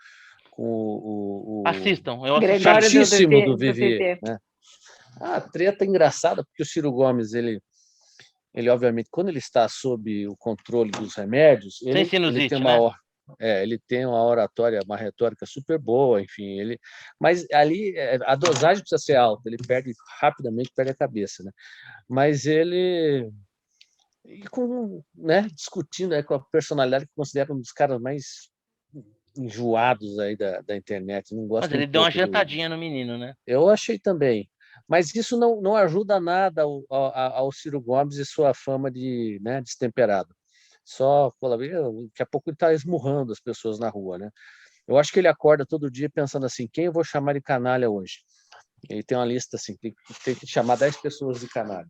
o Assistam, eu assisti. chatíssimo do Vivier, né? A treta engraçada, porque o Ciro Gomes, ele obviamente, quando ele está sob o controle dos remédios, ele tem uma ele tem uma oratória, uma retórica super boa, enfim, mas ali a dosagem precisa ser alta, ele rapidamente perde a cabeça, né? Mas ele discutindo com a personalidade que considera um dos caras mais enjoados aí da internet, não gosta. Mas ele deu uma jantadinha no menino, né? Eu achei também. Mas isso não ajuda nada ao Ciro Gomes e sua fama de destemperado. Só daqui a pouco ele está esmurrando as pessoas na rua, né? Eu acho que ele acorda todo dia pensando assim, quem eu vou chamar de canalha hoje? Ele tem uma lista assim, tem que chamar 10 pessoas de canalha.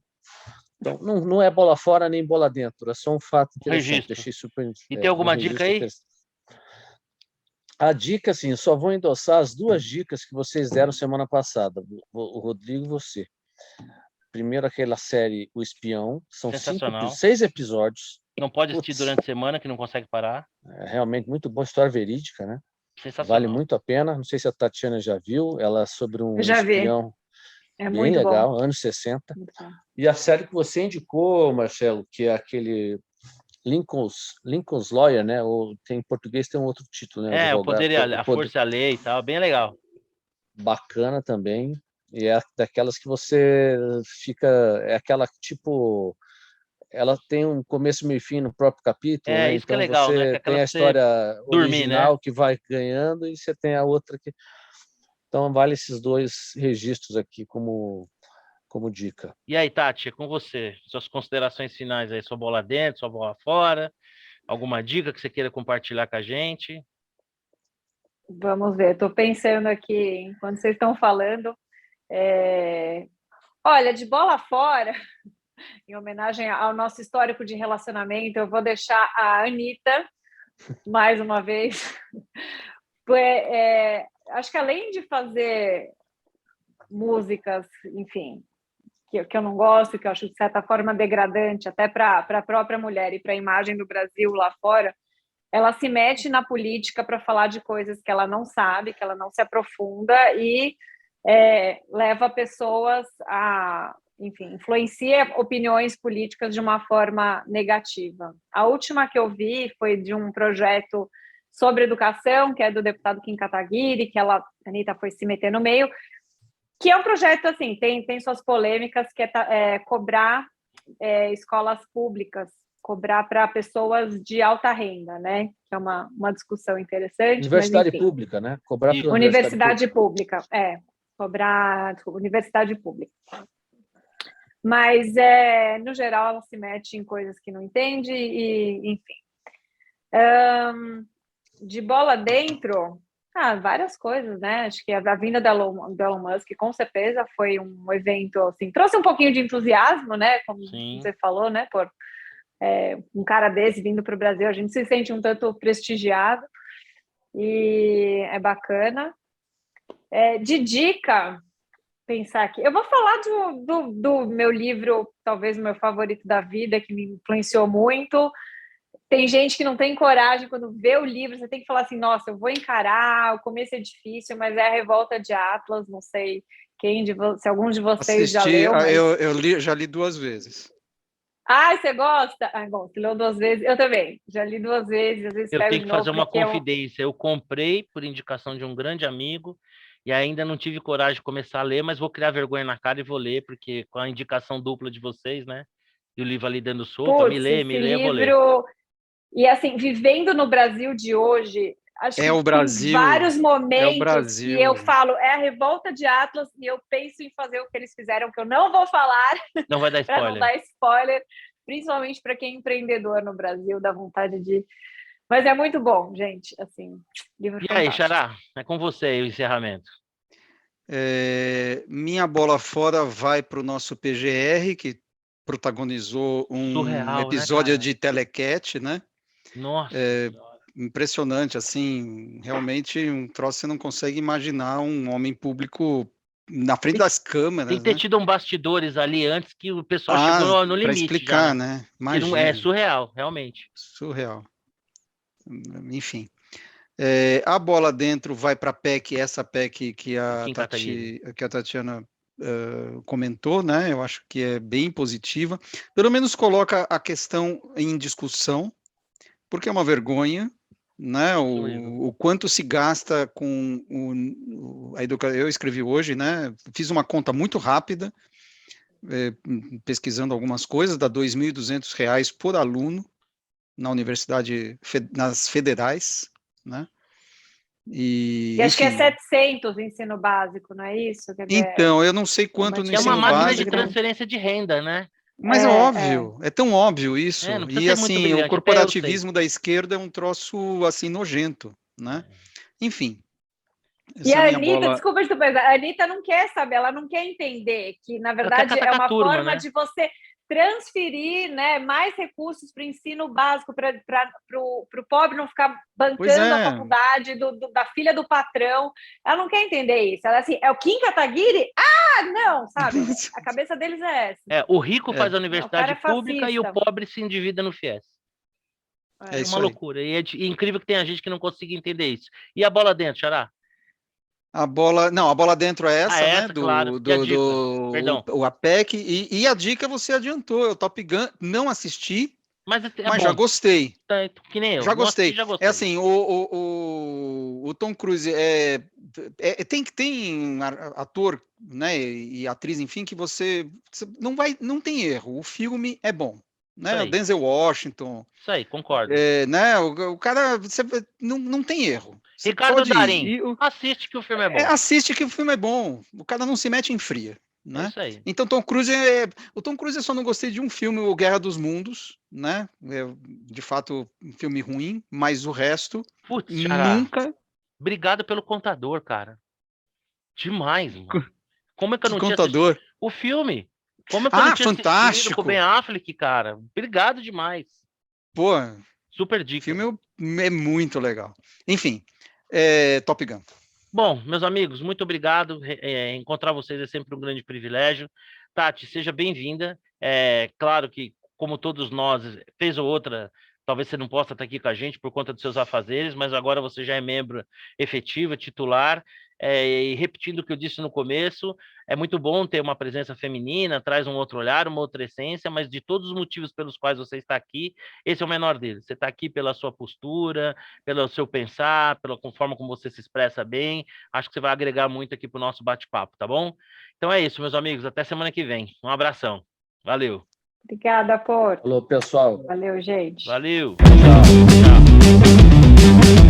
Então, não é bola fora nem bola dentro, é só um fato interessante. Deixei super, e tem alguma dica aí? A dica, assim, eu só vou endossar as 2 dicas que vocês deram semana passada, o Rodrigo e você. Primeiro, aquela série O Espião, são 6 episódios. Não pode assistir durante a semana, que não consegue parar. É realmente muito boa, história verídica, né? Sensacional. Vale muito a pena. Não sei se a Tatiana já viu, ela é sobre um espião bem muito legal, bom. anos 60. E a série que você indicou, Marcelo, que é aquele Lincoln's Lawyer, né? Ou em português tem um outro título, né? O Poder e a Força e a Lei e tal, bem legal. Bacana também. E é daquelas que você fica... É aquela tipo... Ela tem um começo, meio e fim no próprio capítulo, né? Isso então que é legal, você né? tem a história original, né? que vai ganhando, e você tem a outra que... Então, vale esses 2 registros aqui como dica. E aí, Tati, é com você. Suas considerações finais aí, sua bola dentro, sua bola fora. Alguma dica que você queira compartilhar com a gente? Vamos ver, estou pensando aqui, enquanto vocês estão falando. Olha, de bola fora, em homenagem ao nosso histórico de relacionamento, eu vou deixar a Anitta, mais uma vez. Acho que além de fazer músicas, enfim, que eu não gosto, que eu acho de certa forma degradante, até para a própria mulher e para a imagem do Brasil lá fora, ela se mete na política para falar de coisas que ela não sabe, que ela não se aprofunda e leva pessoas a, enfim, influencia opiniões políticas de uma forma negativa. A última que eu vi foi de um projeto sobre educação, que é do deputado Kim Kataguiri, que a Anitta foi se meter no meio, que é um projeto, assim, tem suas polêmicas, que é cobrar escolas públicas cobrar para pessoas de alta renda, né? Que é uma discussão interessante. Universidade mas, enfim. pública, né? Cobrar pela Universidade pública, cobrar universidade pública. Mas, no geral, ela se mete em coisas que não entende e, enfim. De bola dentro, várias coisas, né? Acho que a vinda do Elon Musk, com certeza, foi um evento, assim, trouxe um pouquinho de entusiasmo, né? Como você falou, né? Por um cara desse vindo para o Brasil, a gente se sente um tanto prestigiado e é bacana. De dica, pensar aqui. Eu vou falar do meu livro, talvez o meu favorito da vida, que me influenciou muito. Tem gente que não tem coragem, quando vê o livro, você tem que falar assim, nossa, eu vou encarar, o começo é difícil, mas é a Revolta de Atlas, não sei se alguns de vocês já leu. Mas... Eu já li 2 vezes. Você gosta? Bom, você leu 2 vezes, eu também, já li 2 vezes, às vezes eu pego tenho de que novo, fazer uma confidência, eu comprei por indicação de um grande amigo, e ainda não tive coragem de começar a ler, mas vou criar vergonha na cara e vou ler, porque com a indicação dupla de vocês, né? E o livro ali dando sopa, me lê, eu vou ler. E assim, vivendo no Brasil de hoje, acho que o Brasil, tem vários momentos que eu falo, a Revolta de Atlas, e eu penso em fazer o que eles fizeram, que eu não vou falar, não vai dar spoiler. Para não dar spoiler, principalmente para quem é empreendedor no Brasil, dá vontade de... Mas é muito bom, gente, assim, livro fantástico. Aí, Xará, é com você aí o encerramento. Minha bola fora vai para o nosso PGR, que protagonizou um episódio, né, de Telecat, né? Nossa. Impressionante, assim, realmente um troço, você não consegue imaginar um homem público na frente das câmeras. Tem que ter tido bastidores ali antes que o pessoal chegou no limite. Para explicar, já, né? Imagina. Não, é surreal, realmente. Surreal. Enfim. A bola dentro vai para a PEC, essa PEC que a Tatiana comentou, né? Eu acho que é bem positiva. Pelo menos coloca a questão em discussão, porque é uma vergonha, né? O quanto se gasta com a educação. Eu escrevi hoje, né? Fiz uma conta muito rápida, pesquisando algumas coisas, dá R$ 2.200 por aluno na universidade, nas federais, né? E acho que é 700 ensino básico, não é isso? Então, eu não sei quanto no ensino básico. É uma máquina de transferência de renda, né? Mas é óbvio, é tão óbvio isso. E assim, o corporativismo da esquerda é um troço assim nojento, né? Enfim. E a Anitta, desculpa, a Anitta não quer saber, ela não quer entender que, na verdade, é uma forma de você transferir, né, mais recursos para o ensino básico, para o pobre não ficar bancando a faculdade da filha do patrão. Ela não quer entender isso. Ela assim, é o Kim Kataguiri? Não, sabe? A cabeça deles é essa. O rico faz a universidade pública e o pobre se endivida no FIES. É uma loucura. E é incrível que tenha gente que não consiga entender isso. E a bola dentro, Xará? A bola dentro é essa, né? Claro. O APEC. E a dica você adiantou. O Top Gun não assisti, mas já gostei. Que nem eu. Já gostei. É assim, o Tom Cruise tem ator, né? E atriz, enfim, que você não tem erro. O filme é bom. Né? O Denzel Washington. Isso aí, concordo. Né? O cara não tem erro. Ricardo Darín, assiste que o filme é bom. Assiste que o filme é bom. O cara não se mete em fria. Né? Isso aí. Então, o Tom Cruise eu só não gostei de um filme, o Guerra dos Mundos, né? De fato, um filme ruim, mas o resto, nunca... Obrigado pelo contador, cara. Demais, mano. Como é que eu não tinha contador? O filme. Como é que eu não tinha fantástico. Com o Ben Affleck, cara? Obrigado demais. Pô, super dica. O filme é muito legal. Enfim, Top Gun. Bom, meus amigos, muito obrigado. Encontrar vocês é sempre um grande privilégio. Tati, seja bem-vinda. Claro que, como todos nós, fez ou outra, talvez você não possa estar aqui com a gente por conta dos seus afazeres, mas agora você já é membro efetivo, titular. E repetindo o que eu disse no começo, é muito bom ter uma presença feminina, traz um outro olhar, uma outra essência, mas de todos os motivos pelos quais você está aqui, esse é o menor deles. Você está aqui pela sua postura, pelo seu pensar, pela forma como você se expressa bem. Acho que você vai agregar muito aqui para o nosso bate-papo, tá bom? Então é isso, meus amigos. Até semana que vem. Um abração. Valeu. Obrigada, Porto. Falou, pessoal. Valeu, gente. Valeu. Tchau. Tchau.